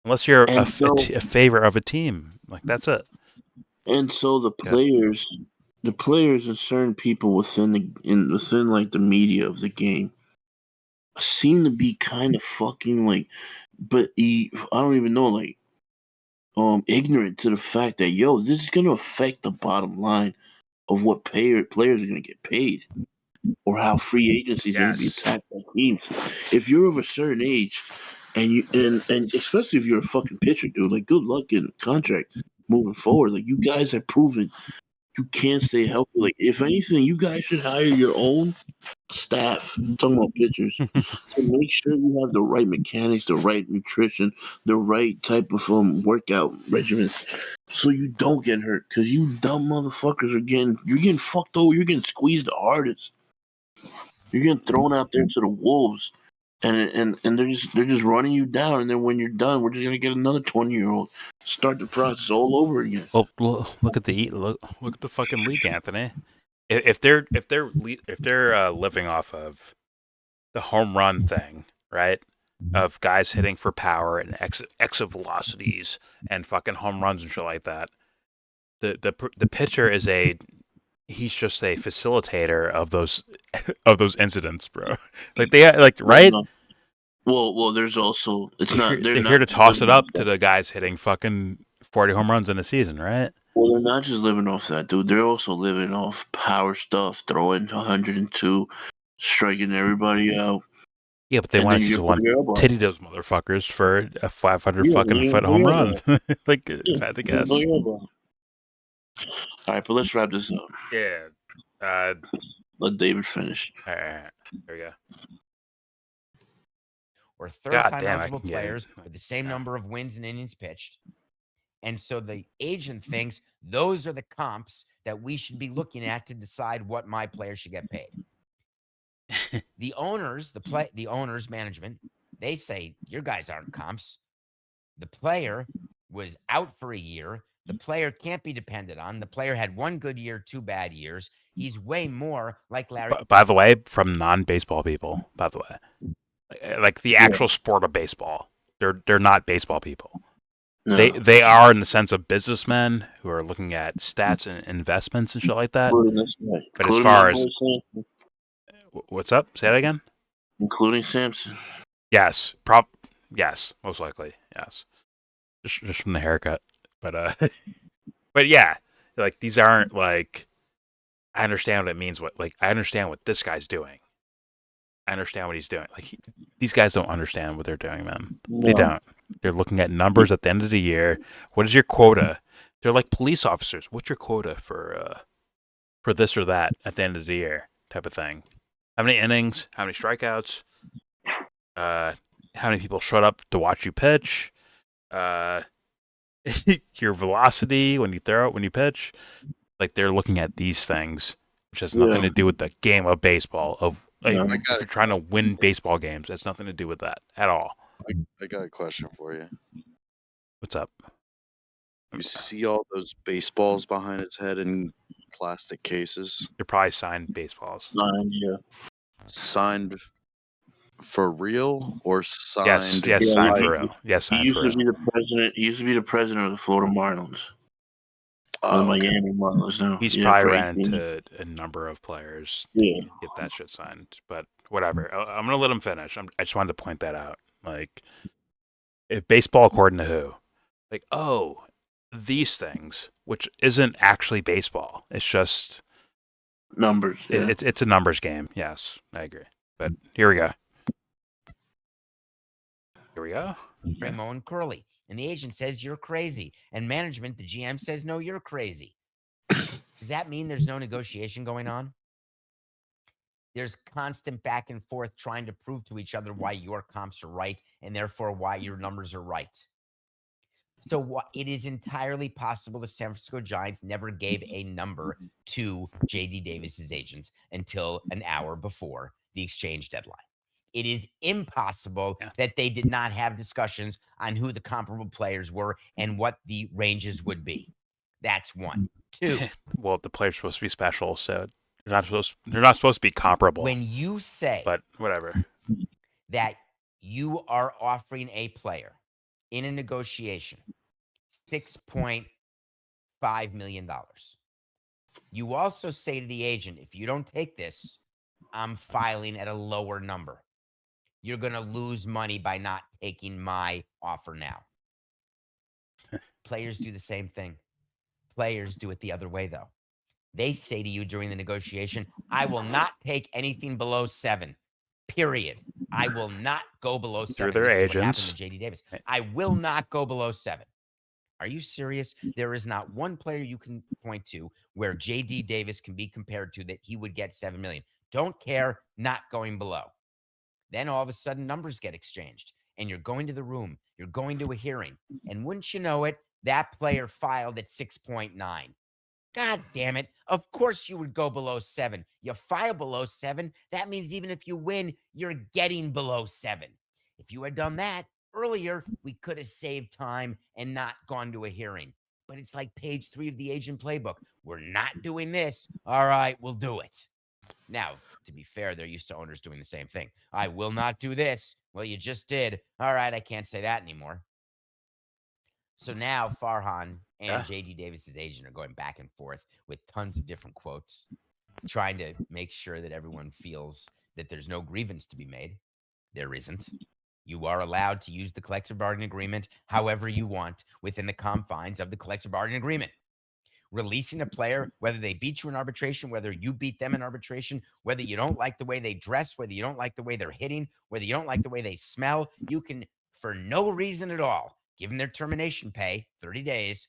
Unless you're And so, a favor of a team, like that's it. and so Good. the players and certain people within like the media of the game seem to be kind of fucking like, I don't even know, like, ignorant to the fact that this is gonna affect the bottom line of what players are gonna get paid, or how free agency is gonna be Yes. attacked by teams. If you're of a certain age, and especially if you're a fucking pitcher, dude, like, good luck getting a contract moving forward. Like, you guys have proven you can't stay healthy. Like, if anything, you guys should hire your own staff. I'm talking about pitchers, to make sure you have the right mechanics, the right nutrition, the right type of workout regimens, so you don't get hurt. Cause you dumb motherfuckers you're getting fucked over. You're getting squeezed the hardest. You're getting thrown out there to the wolves, and they're just running you down. And then when you're done, we're just gonna get another 20-year-old, start the process all over again. Well, look at the fucking league, Anthony. If they're living off of the home run thing, right? Of guys hitting for power and exit velocities and fucking home runs and shit like that. The pitcher he's just a facilitator of those of those incidents, bro. Like right? No. Well, there's also they're They're here not to just toss it living off up to that. the guys hitting fucking 40 home runs in a season, right? Well, they're not just living off that, dude. They're also living off power stuff, throwing 102, striking everybody out, Yeah, but they and want then us you to get put want your elbow. titty those motherfuckers for a 500 Yeah, fucking then you foot get put home your run. elbow. Like, Yeah, if I had to you get put guess. your elbow. All right, but let's wrap this up. Yeah. Let David finish. All right. There we go. Or God third-time damn, I eligible can get it. players with the same Yeah. number of wins and innings pitched. And so the agent thinks those are the comps that we should be looking at to decide what my player should get paid. The owners, the owners management, they say your guys aren't comps. The player was out for a year. The player can't be depended on. The player had one good year, 2 bad years. He's way more like Larry. By the way, from non-baseball people, by the way, like the actual sport of baseball, they're not baseball people. No. They are in the sense of businessmen who are looking at stats and investments and shit like that. But as far as what's up, say that again. Including Samson. Yes, yes, most likely, yes. Just from the haircut, but but yeah, like these aren't like. I understand what it means. I understand what this guy's doing. I understand what he's doing. Like these guys don't understand what they're doing, man. No. They don't. They're looking at numbers at the end of the year. What is your quota? They're like police officers. What's your quota for this or that at the end of the year, type of thing? How many innings? How many strikeouts? How many people showed up to watch you pitch? Your velocity when you throw it, when you pitch. Like they're looking at these things, which has nothing to do with the game of baseball. If you're trying to win baseball games, it's nothing to do with that at all. I got a question for you. What's up? You see all those baseballs behind his head in plastic cases? They're probably signed baseballs. Yeah. Signed for real or signed? Yes, Yeah, signed like, for real. Yes, He signed used for to real. be the president. He used to be the president of the Florida Marlins. Oh, The okay. Miami Marlins now. He's Yeah, probably for ran 18. into a number of players Yeah. to get that shit signed. But whatever. I'm gonna let him finish. I just wanted to point that out. Like, if baseball, according to who? Like, oh, these things, which isn't actually baseball. It's just Numbers. Yeah. it's a numbers game. Yes, I agree. But here we go. Here we go. Mo and Curly. And the agent says you're crazy. And management, the GM says, no, you're crazy. Does that mean there's no negotiation going on? There's constant back and forth trying to prove to each other why your comps are right and therefore why your numbers are right. So it is entirely possible the San Francisco Giants never gave a number to J.D. Davis's agent until an hour before the exchange deadline. It is impossible Yeah. that they did not have discussions on who the comparable players were and what the ranges would be. That's one. Two, Well, the player's supposed to be special, so they're not supposed to be comparable. when you say But whatever. that you are offering a player in a negotiation $6.5 million, you also say to the agent, if you don't take this, I'm filing at a lower number. You're going to lose money by not taking my offer now. Players do the same thing. Players do it the other way, though. They say to you during the negotiation, I will not take anything below 7, period. I will not go below 7. their This is what happened agents. to JD Davis. I will not go below 7. Are you serious? There is not one player you can point to where JD Davis can be compared to that he would get 7 million. Don't care, not going below. Then all of a sudden numbers get exchanged and you're going to the room, you're going to a hearing. And wouldn't you know it, that player filed at 6.9. God damn it. Of course you would go below 7. You file below 7. That means even if you win, you're getting below 7. If you had done that earlier, we could have saved time and not gone to a hearing. But it's like page 3 of the agent playbook. We're not doing this. All right, we'll do it. Now, to be fair, they're used to owners doing the same thing. I will not do this. Well, you just did. All right, I can't say that anymore. So now Farhan and JD Davis's agent are going back and forth with tons of different quotes, trying to make sure that everyone feels that there's no grievance to be made. There isn't. You are allowed to use the collective bargaining agreement however you want within the confines of the collective bargaining agreement. Releasing a player, whether they beat you in arbitration, whether you beat them in arbitration, whether you don't like the way they dress, whether you don't like the way they're hitting, whether you don't like the way they smell, you can, for no reason at all, give them their termination pay, 30 days,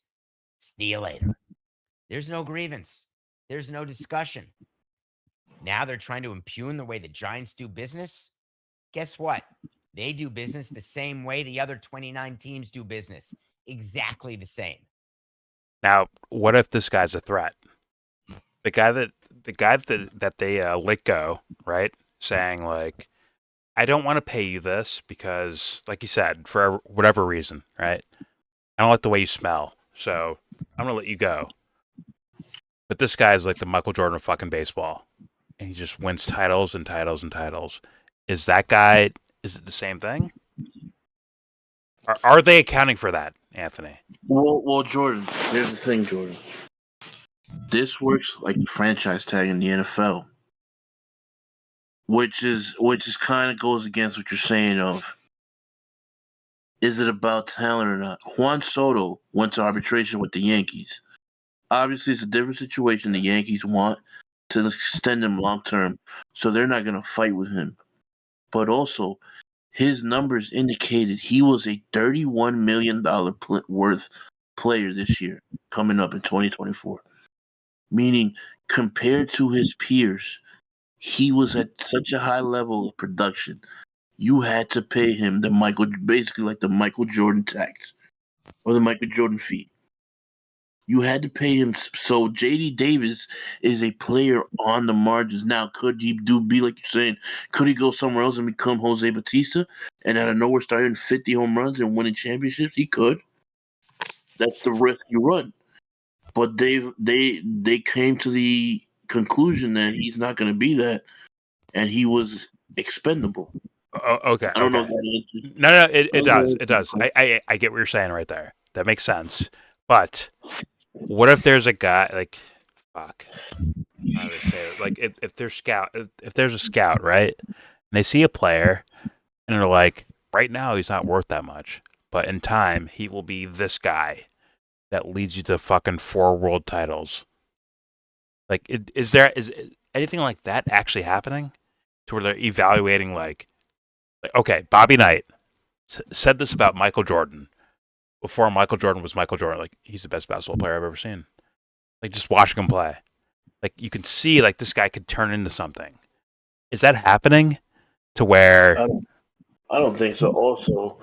see you later. There's no grievance. There's no discussion. Now they're trying to impugn the way the Giants do business. Guess what? They do business the same way the other 29 teams do business. Exactly the same. Now, what if this guy's a threat? The guy that they let go, right? Saying like, I don't want to pay you this because, like you said, for whatever reason, right? I don't like the way you smell, so I'm gonna let you go. But this guy's like the Michael Jordan of fucking baseball, and he just wins titles and titles and titles. Is that guy? Is it the same thing? Are they accounting for that, Anthony? Well, Jordan. Here's the thing, Jordan. This works like the franchise tag in the NFL, which is kind of goes against what you're saying of. Is it about talent or not? Juan Soto went to arbitration with the Yankees. Obviously, it's a different situation. The Yankees want to extend him long term, so they're not going to fight with him. But also, his numbers indicated he was a $31 million worth player this year, coming up in 2024. Meaning, compared to his peers, he was at such a high level of production. You had to pay him basically like the Michael Jordan tax or the Michael Jordan fee. You had to pay him. So JD Davis is a player on the margins. Now, could he be like you're saying? Could he go somewhere else and become Jose Batista and out of nowhere start hitting 50 home runs and winning championships? He could. That's the risk you run. But they came to the conclusion that he's not going to be that, and he was expendable. Oh, okay. I don't know. Okay. If that No, it does. It does. I get what you're saying right there. That makes sense. But what if there's a guy like, fuck, how do I say it? Like if there's a scout, right? And they see a player and they're like, right now he's not worth that much, but in time he will be this guy that leads you to fucking 4 world titles. Like, is anything like that actually happening? To where they're evaluating like okay, Bobby Knight said this about Michael Jordan before Michael Jordan was Michael Jordan. Like, he's the best basketball player I've ever seen. Like, just watching him play. Like, you can see, like, this guy could turn into something. Is that happening to where... I don't think so. Also,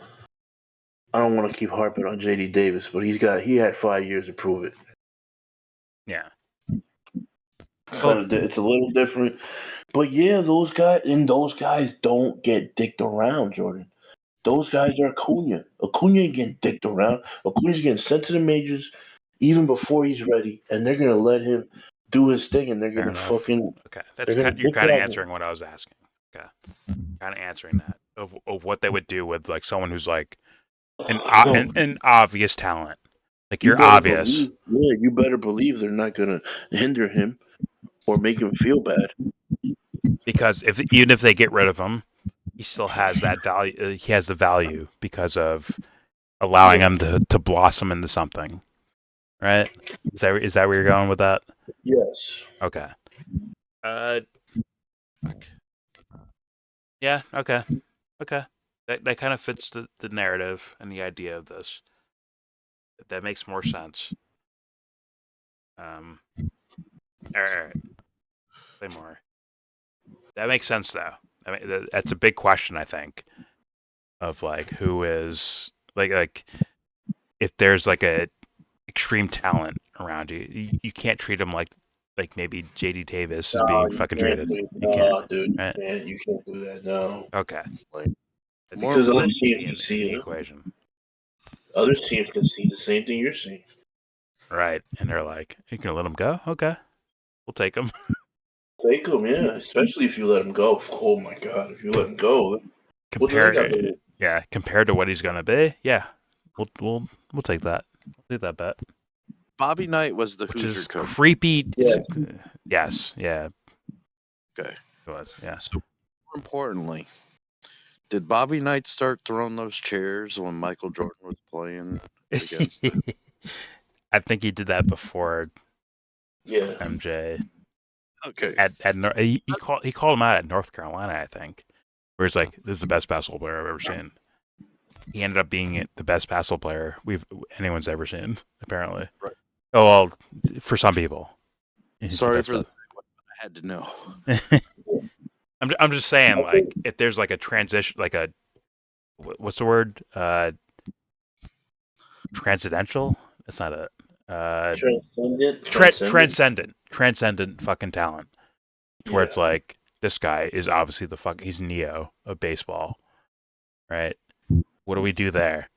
I don't want to keep harping on JD Davis, but he had 5 years to prove it. Yeah. It's a little different, but yeah, those guys don't get dicked around, Jordan. Those guys are Acuna. Acuna ain't getting dicked around. Acuna's getting sent to the majors even before he's ready, and they're gonna let him do his thing, and they're Fair gonna enough. fucking Okay, they're gonna you're dick kind of out. answering what I was asking. Okay, kind of answering that of what they would do with like someone who's like No, an obvious talent. Like you you're better obvious believe. Yeah, you better believe they're not gonna hinder him or make him feel bad. because if even if they get rid of him, he still has that value. He has the value because of allowing Yeah. him to blossom into something. Right? Is that where you're going with that? Yes. Okay. Uh. Yeah. Okay. Okay. That kind of fits the narrative and the idea of this. That makes more sense. All right. Play more. That makes sense though. I mean, that's a big question. I think of like who is like if there's like a extreme talent around you, you can't treat him like maybe JD Davis is No, being you fucking can't treated. do. You can't. No, dude, Right? you can't do that. No, Okay. Like, I think because other that needs to teams be can in see the it. equation. Other teams can see the same thing you're seeing. Right. And they're like, you can let him go? Okay. We'll take him. Take them, yeah. Especially if you let him go. Oh my god, if you let him go, what do they got to do? Compared to what he's gonna be, yeah. We'll take that. We'll take that bet. Bobby Knight was the Which Hoosier is coach. creepy. Yeah. Yes, yeah, Okay. it was, yeah. So more importantly, did Bobby Knight start throwing those chairs when Michael Jordan was playing against them? I think he did that before Yeah. MJ. Okay. He called him out at North Carolina, I think, where he's like, "This is the best basketball player I've ever seen." He ended up being the best basketball player anyone's ever seen, apparently. Right. Oh well, for some people, he's Sorry the for best. I had to know. I'm just saying, like, if there's like a transition, like a what's the word? Transcendental. It's not a transcendent fucking talent. To where it's like this guy is obviously he's Neo of baseball, right? What do we do there?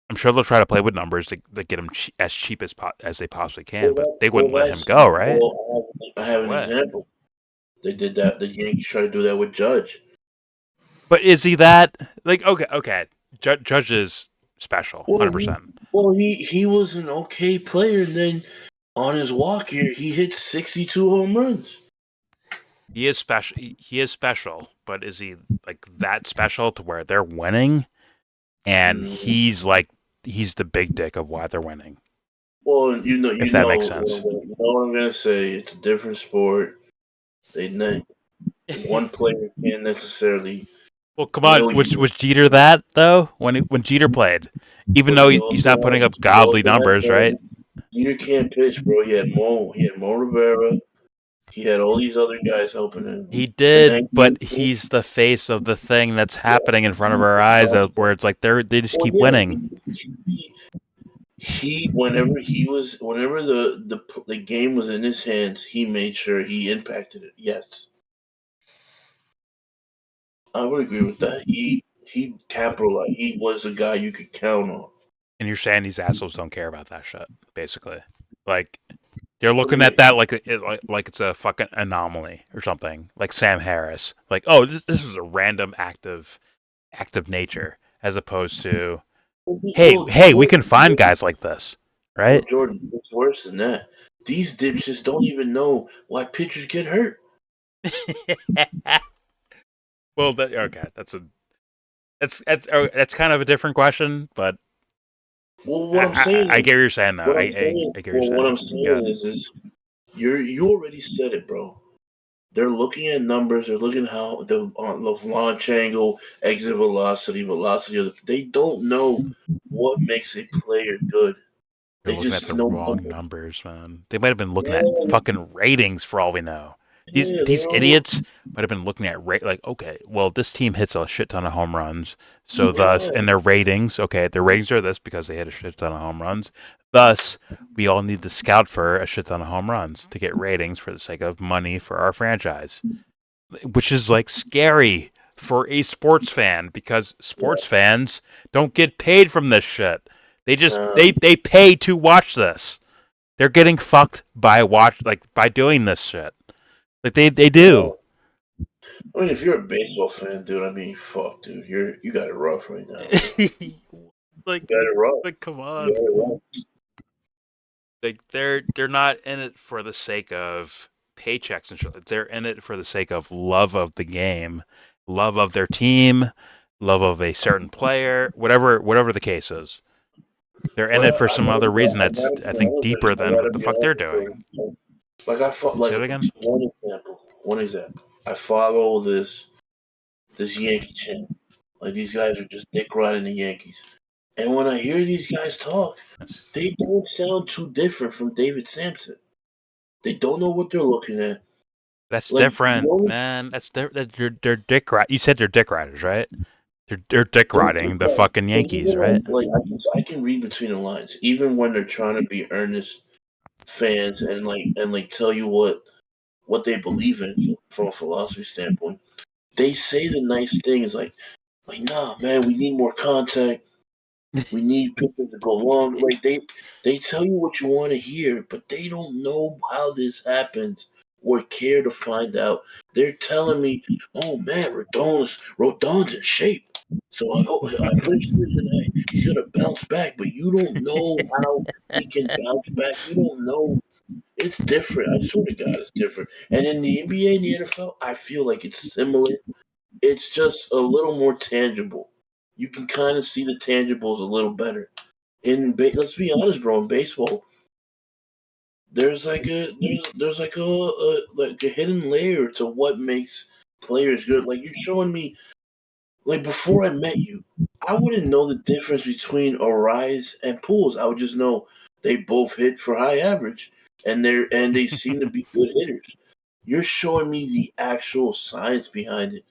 I'm sure they'll try to play with numbers to get him as cheap as they possibly can, but they wouldn't let him go, right? I There's have no an way. example. They did that. The Yankees tried to do that with Judge. But is he that like okay? Judge is special, 100%. Well, he was an okay player, and then on his walk year, he hit 62 home runs. He is special. He is special, but is he like that special to where they're winning? And he's the big dick of why they're winning. Well, If that makes sense. what I'm gonna say. It's a different sport. One player can't necessarily. Well, come on. Was Jeter that though? When Jeter played, even though he's not putting up godly numbers, right? Jeter can't pitch, bro. He had Mo Rivera. He had all these other guys helping him. He In did, but 19, he's the face of the thing that's happening in front of our eyes, where it's like they just keep winning. Whenever the game was in his hands, he made sure he impacted it. Yes, I would agree with that. He capitalized. He was a guy you could count on. And you're saying these assholes don't care about that shit, basically. Like they're looking at that like it's a fucking anomaly or something. Like Sam Harris, like oh this is a random act of nature, as opposed to hey we can find guys like this, right? Jordan, it's worse than that. These dipshits don't even know why pitchers get hurt. Well, okay, that's kind of a different question, but Well, what I'm saying I is, get what you're saying though. I get what you're what saying. I'm saying Good. is you already said it, bro. They're looking at numbers. They're looking how the launch angle, exit velocity of they don't know what makes a player good. They're They looking at just the know wrong numbers. numbers, man. They might have been looking at Man, fucking ratings for all we know. these idiots might have been looking at like, okay, well, this team hits a shit ton of home runs, so thus, and their ratings, okay, their ratings are this because they hit a shit ton of home runs. Thus, we all need to scout for a shit ton of home runs to get ratings for the sake of money for our franchise, which is like scary for a sports fan because sports fans don't get paid from this shit. They just they pay to watch this. They're getting fucked by by doing this shit. Like they do. I mean, if you're a baseball fan, dude, I mean, fuck, dude, you got it rough right now. like You got it rough. like come You on. got it rough. Like they're not in it for the sake of paychecks and shit. They're in it for the sake of love of the game, love of their team, love of a certain player, whatever the case is. They're in it for some other reason that's I think deeper than what the fuck they're doing. Like Say it again. One example. I follow this Yankee channel. Like these guys are just dick riding the Yankees. And when I hear these guys talk, they don't sound too different from David Samson. They don't know what they're looking at. That's Like, different, man. They're dick riders. You said they're dick riders, right? They're dick riding the fucking Yankees, right? Like I can read between the lines, even when they're trying to be earnest fans and like tell you what they believe in from a philosophy standpoint. They say the nice things like nah, man, we need more contact. We need people to go along. Like they tell you what you want to hear, but they don't know how this happens or care to find out. They're telling me, "Oh man, Rodon's in shape." So I appreciate that he's gonna bounce back, but you don't know how he can bounce back. You don't know. It's different. I swear to God, it's different. And in the NBA and the NFL, I feel like it's similar. It's just a little more tangible. You can kind of see the tangibles a little better. Let's be honest, bro. In baseball, there's like a hidden layer to what makes players good. Like you're showing me, like before I met you, I wouldn't know the difference between Arise and Pools. I would just know they both hit for high average, and they seem to be good hitters. You're showing me the actual science behind it,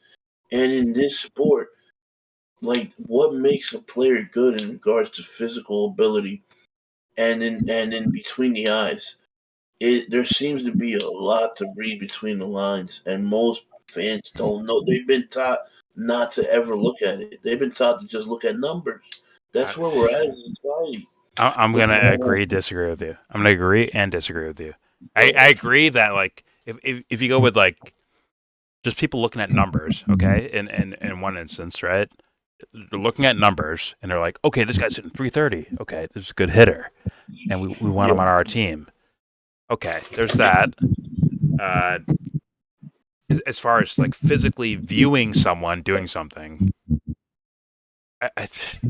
and in this sport, like what makes a player good in regards to physical ability and in between the eyes. There seems to be a lot to read between the lines, and most fans don't know. They've been taught not to ever look at it. They've been taught to just look at numbers. That's where we're at in society. I'm But gonna agree, disagree with you. I'm gonna agree and disagree with you. I agree that like if you go with like just people looking at numbers, okay, in one instance, right? They're looking at numbers and they're like, okay, this guy's hitting 330. Okay, this is a good hitter, and we want him on our team. Okay, there's that. Uh, as far as like physically viewing someone doing something,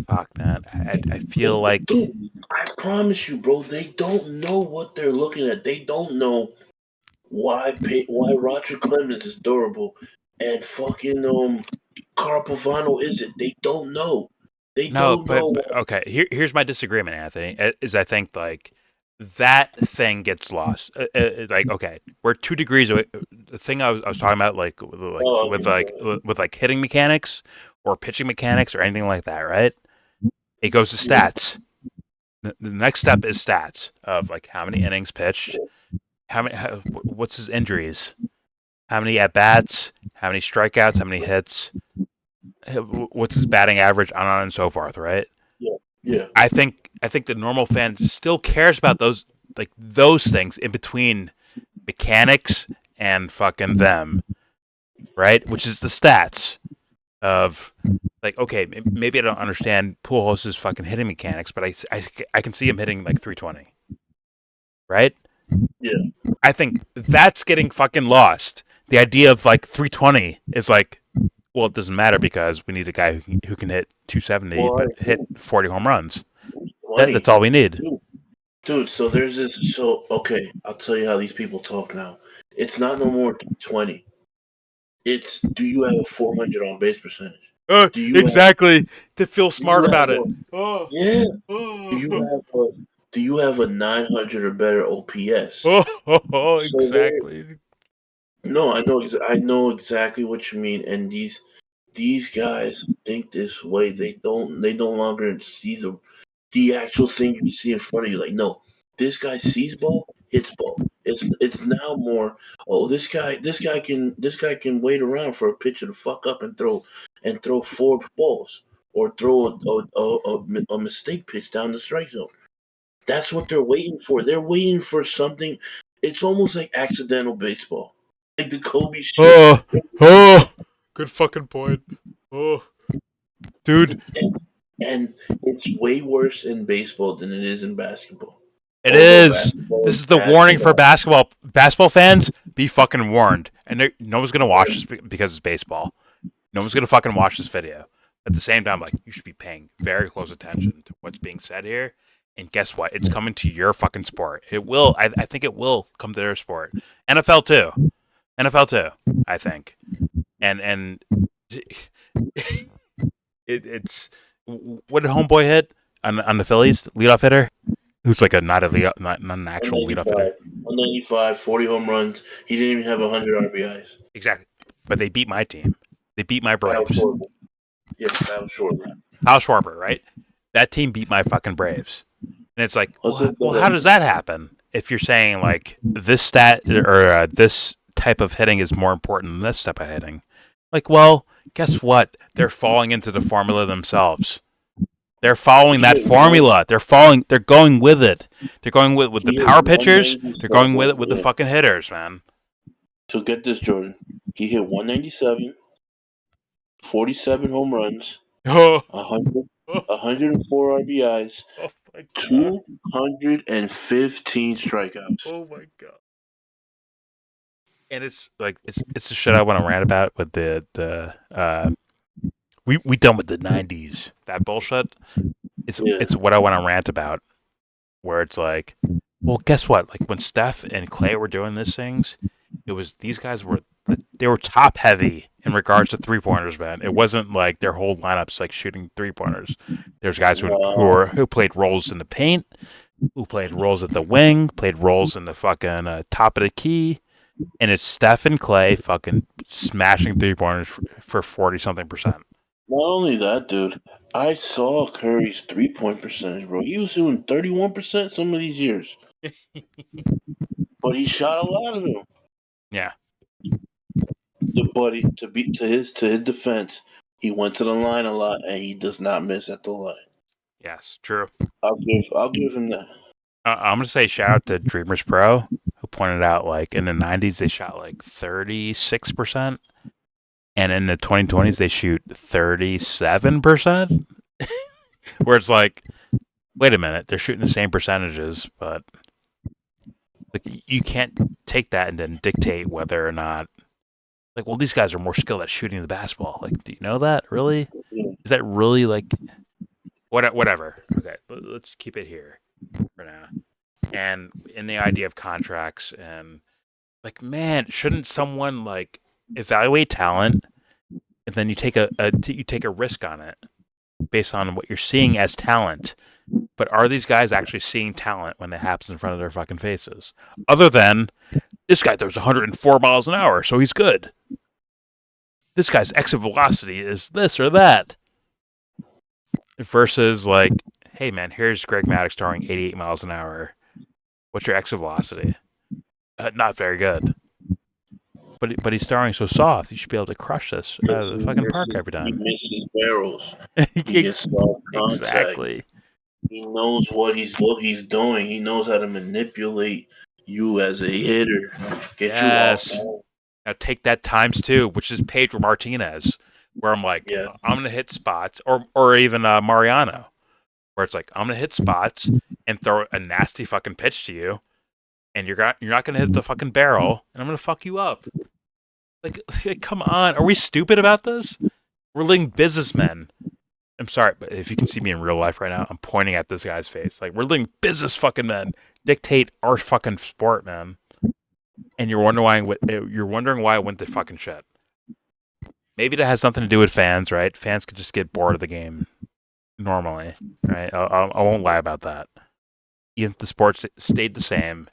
fuck man, I feel like dude, I promise you, bro, they don't know what they're looking at. They don't know why Roger Clemens is durable and fucking Carl Pavano isn't. They don't know. They no, don't know. but okay. Here's my disagreement, Anthony. Is I think like that thing gets lost. Like okay, we're 2 degrees away. The thing I was talking about, like Oh, with like hitting mechanics or pitching mechanics or anything like that, right? It goes to stats. The next step is stats of like how many innings pitched, what's his injuries, how many at bats, how many strikeouts, how many hits, what's his batting average, on and so forth, right? yeah. I think the normal fan still cares about those things in between mechanics and fucking them, right? Which is the stats of like okay, maybe I don't understand Pujols' fucking hitting mechanics, but I can see him hitting like 320, right? Yeah. I think that's getting fucking lost. The idea of like 320 is like, well, it doesn't matter because we need a guy who can hit 270 Well, but hit 40 home runs. Money. That's all we need. Dude, so there's this. So, okay, I'll tell you how these people talk now. It's not no more 20. It's do you have a 400 on base percentage? Do you have, Exactly. To feel do you smart have about it. a, Oh, yeah. Do you oh, have a, do you have a 900 or better OPS? oh, So there, exactly. No, I know exactly what you mean, and these guys think this way. They no longer see the actual thing you see in front of you. Like, no, this guy sees ball, hits ball. It's now more. Oh, this guy can wait around for a pitcher to fuck up and throw four balls or throw a mistake pitch down the strike zone. That's what they're waiting for. They're waiting for something. It's almost like accidental baseball, like the Kobe shit. Oh, oh, good fucking point. Oh, dude, And it's way worse in baseball than it is in basketball. it Although is. basketball This is is the warning for basketball. basketball fans. Be fucking warned. And no one's gonna watch this because it's baseball. No one's gonna fucking watch this video. At the same time, like, you should be paying very close attention to what's being said here. And guess what? It's coming to your fucking sport. It will. I think it will come to their sport. NFL too. NFL too. I think. And it's what did Homeboy hit on the Phillies leadoff hitter? Who's like not an actual leadoff hitter. 195, 40 home runs. He didn't even have 100 RBIs. Exactly. But they beat my team. They beat my Kyle Braves. Schwarber. Yes, Kyle Schwarber. Kyle Schwarber, right? That team beat my fucking Braves. And it's like, well, how does that happen? If you're saying like this stat or this type of hitting is more important than this type of hitting, like, well, guess what? They're falling into the formula themselves. They're following that formula. They're going with it. They're going with the power pitchers. They're going with it with the fucking hitters, man. So get this, Jordan. He hit 197, 47 home runs, Oh, 100, oh, 104 RBIs, oh my god. 215 strikeouts. Oh my god. And it's like it's the shit I want to rant about with the we done with the '90s, that bullshit. It's what I want to rant about, where it's like, well, guess what? Like when Steph and Clay were doing these things, it was these guys were they were top heavy in regards to 3-pointers, man. It wasn't like their whole lineups like shooting 3-pointers. There's guys who played roles in the paint, who played roles at the wing, played roles in the fucking top of the key. And it's Steph and Clay fucking smashing 3-pointers for 40-something%. Not only that, dude. I saw Curry's 3-point percentage, bro. He was doing 31% some of these years, but he shot a lot of them. Yeah. To his defense, he went to the line a lot, and he does not miss at the line. Yes, true. I'll give him that. I'm gonna say shout out to Dreamers Pro, who pointed out like in the '90s they shot like 36%, and in the 2020s they shoot 37%. Where it's like, wait a minute, they're shooting the same percentages, but like you can't take that and then dictate whether or not, like, well, these guys are more skilled at shooting the basketball. Like, do you know that really? Is that really like whatever? Okay, let's keep it here for now. And in the idea of contracts and like, man, shouldn't someone like evaluate talent and then you take a risk on it based on what you're seeing as talent? But are these guys actually seeing talent when it happens in front of their fucking faces? Other than this guy throws 104 miles an hour, so he's good. This guy's exit velocity is this or that. Versus like, hey man, here's Greg Maddux throwing 88 miles an hour. What's your exit velocity? Not very good. But he's throwing so soft. You should be able to crush this out of the fucking park every He time. misses barrels. He gets soft contact. Exactly. He knows what he's doing. He knows how to manipulate you as a hitter, get Yes. you off. Now take that times two, which is Pedro Martinez, where I'm like, Yeah. I'm gonna hit spots, or even Mariano, where it's like I'm gonna hit spots and throw a nasty fucking pitch to you, and you're not gonna hit the fucking barrel, and I'm gonna fuck you up. Like come on, are we stupid about this? We're living businessmen. I'm sorry, but if you can see me in real life right now, I'm pointing at this guy's face. Like we're living business fucking men. Dictate our fucking sport, man. And you're wondering why I went to fucking shit. Maybe that has something to do with fans, right? Fans could just get bored of the game normally, right? I won't lie about that. Even if the sport stayed the same,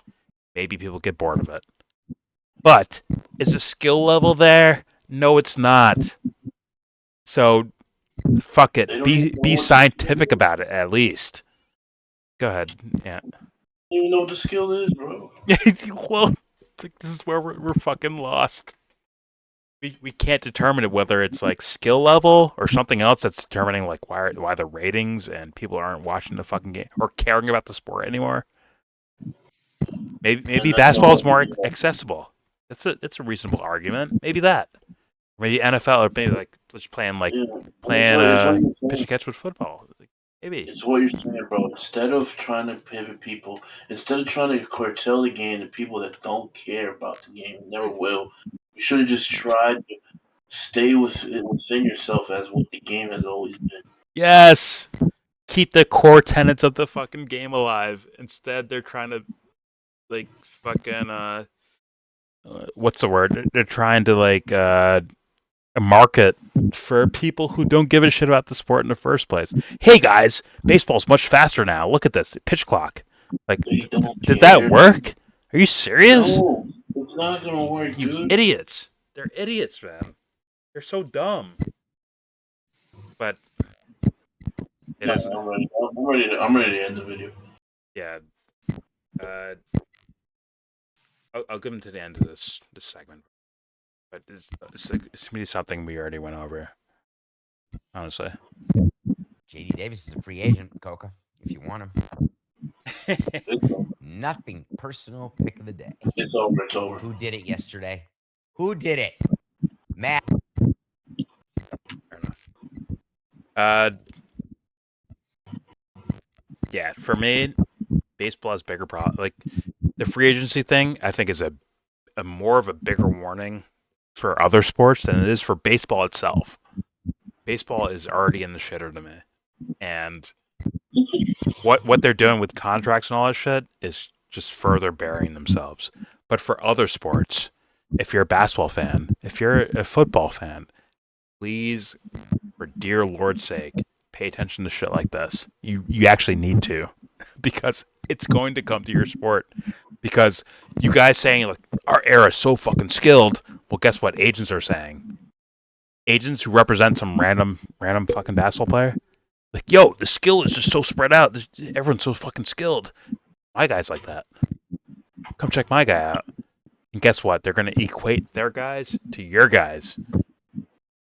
maybe people get bored of it. But is the skill level there? No, it's not. So fuck it. They don't even know Be what scientific about it at least. Go ahead. Yeah. They don't even know what the skill is, bro. Well, it's like, this is where we're fucking lost. We can't determine it whether it's like skill level or something else that's determining like why the ratings and people aren't watching the fucking game or caring about the sport anymore. Maybe And that's basketball not is more what accessible. That's a reasonable argument. Maybe that. Maybe NFL or maybe like just playing it's what you're pitch saying. and catch with football. Maybe. It's what you're saying, bro. Instead of trying to pivot people, instead of trying to curtail the game to people that don't care about the game, and never will, you should have just tried to stay within yourself as what the game has always been. Yes. Keep the core tenets of the fucking game alive. Instead, they're trying to like fucking what's the word? They're trying to like market for people who don't give a shit about the sport in the first place. Hey guys, baseball's much faster now. Look at this pitch clock. Like, They don't did that care. work? Are you serious? No, it's not gonna work, You dude. idiots! They're idiots, man. They're so dumb. But it is. I'm ready. I'm ready to end the video. Yeah. I'll give them to the end of this segment. But it's gonna be something we already went over. Honestly. JD Davis is a free agent, Coca, if you want him. It's over. Nothing personal pick of the day. It's over. It's over. Who did it yesterday? Who did it? Matt. Fair enough. Yeah, for me, baseball has bigger problem. Like the free agency thing, I think is a more of a bigger warning for other sports than it is for baseball itself. Baseball is already in the shitter to me, and what they're doing with contracts and all that shit is just further burying themselves. But for other sports, if you're a basketball fan, if you're a football fan, please, for dear Lord's sake, pay attention to shit like this. You actually need to, because it's going to come to your sport. Because you guys saying like our era is so fucking skilled, well, guess what? Agents are saying. Agents who represent some random fucking basketball player, like, yo, the skill is just so spread out. Everyone's so fucking skilled. My guy's like that. Come check my guy out. And guess what? They're going to equate their guys to your guys.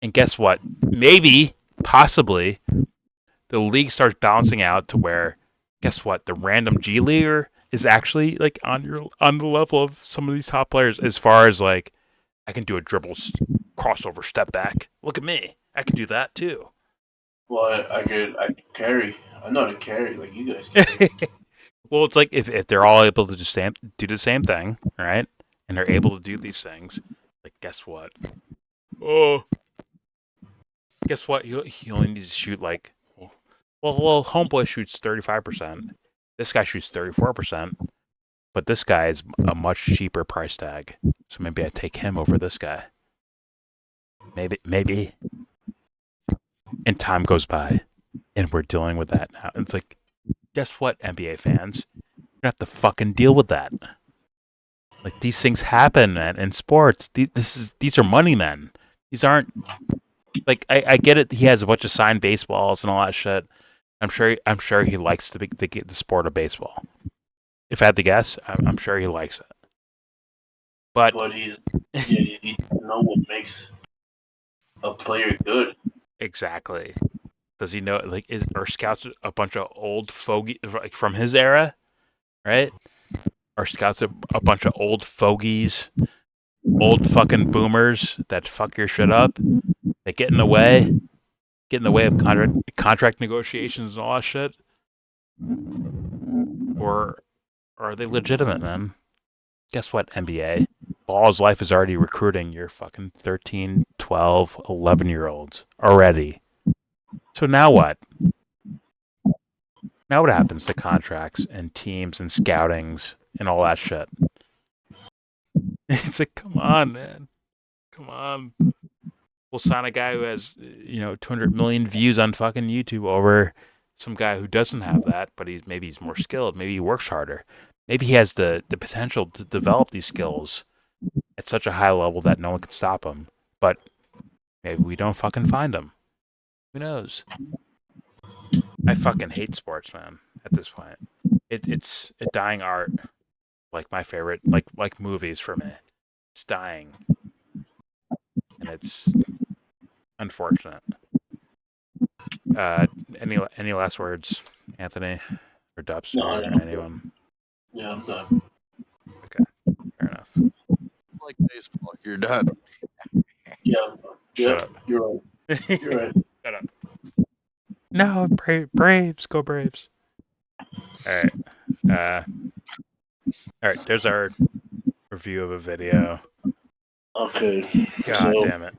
And guess what? Maybe, possibly, the league starts balancing out to where, guess what? The random G leaguer is actually like on the level of some of these top players as far as like, I can do a dribble crossover step back. Look at me. I can do that too. Well, I could carry. I know how to carry like you guys can. Well, it's like if they're all able to just do the same thing, right? And they're able to do these things, like guess what? Oh, guess what? He only needs to shoot like, well, homeboy shoots 35%. This guy shoots 34%, but this guy is a much cheaper price tag. So maybe I take him over this guy. Maybe. And time goes by, and we're dealing with that now. It's like, guess what, NBA fans? You're gonna have to fucking deal with that. Like these things happen, man, in sports. These are money men. These aren't like I get it. He has a bunch of signed baseballs and all that shit. I'm sure he likes the sport of baseball. If I had to guess, I'm sure he likes it. But he doesn't know what makes a player good. exactly. Does he know like are scouts a bunch of old fogey like from his era, right? Are scouts a bunch of old fogies, old fucking boomers that fuck your shit up? They get in the way of contract negotiations and all that shit? Or are they legitimate, man? Guess what, NBA? Ball's life is already recruiting your fucking 13, 12, 11-year-olds already. So now what? Now what happens to contracts and teams and scoutings and all that shit? It's like, come on, man. Come on. We'll sign a guy who has, 200 million views on fucking YouTube over some guy who doesn't have that, but maybe he's more skilled. Maybe he works harder. Maybe he has the potential to develop these skills at such a high level that no one can stop them. But maybe we don't fucking find them. Who knows? I fucking hate sports, man. At this point, it's a dying art. Like my favorite, like movies for me. It's dying, and it's unfortunate. Any last words, Anthony or Dubs or anyone? Yeah, I'm done. Fair enough. Like baseball, you're done. Yeah. Shut up. You're right. You're right. Shut up. No, Braves, go Braves. All right. All right. There's our review of a video. Okay. God so, damn it.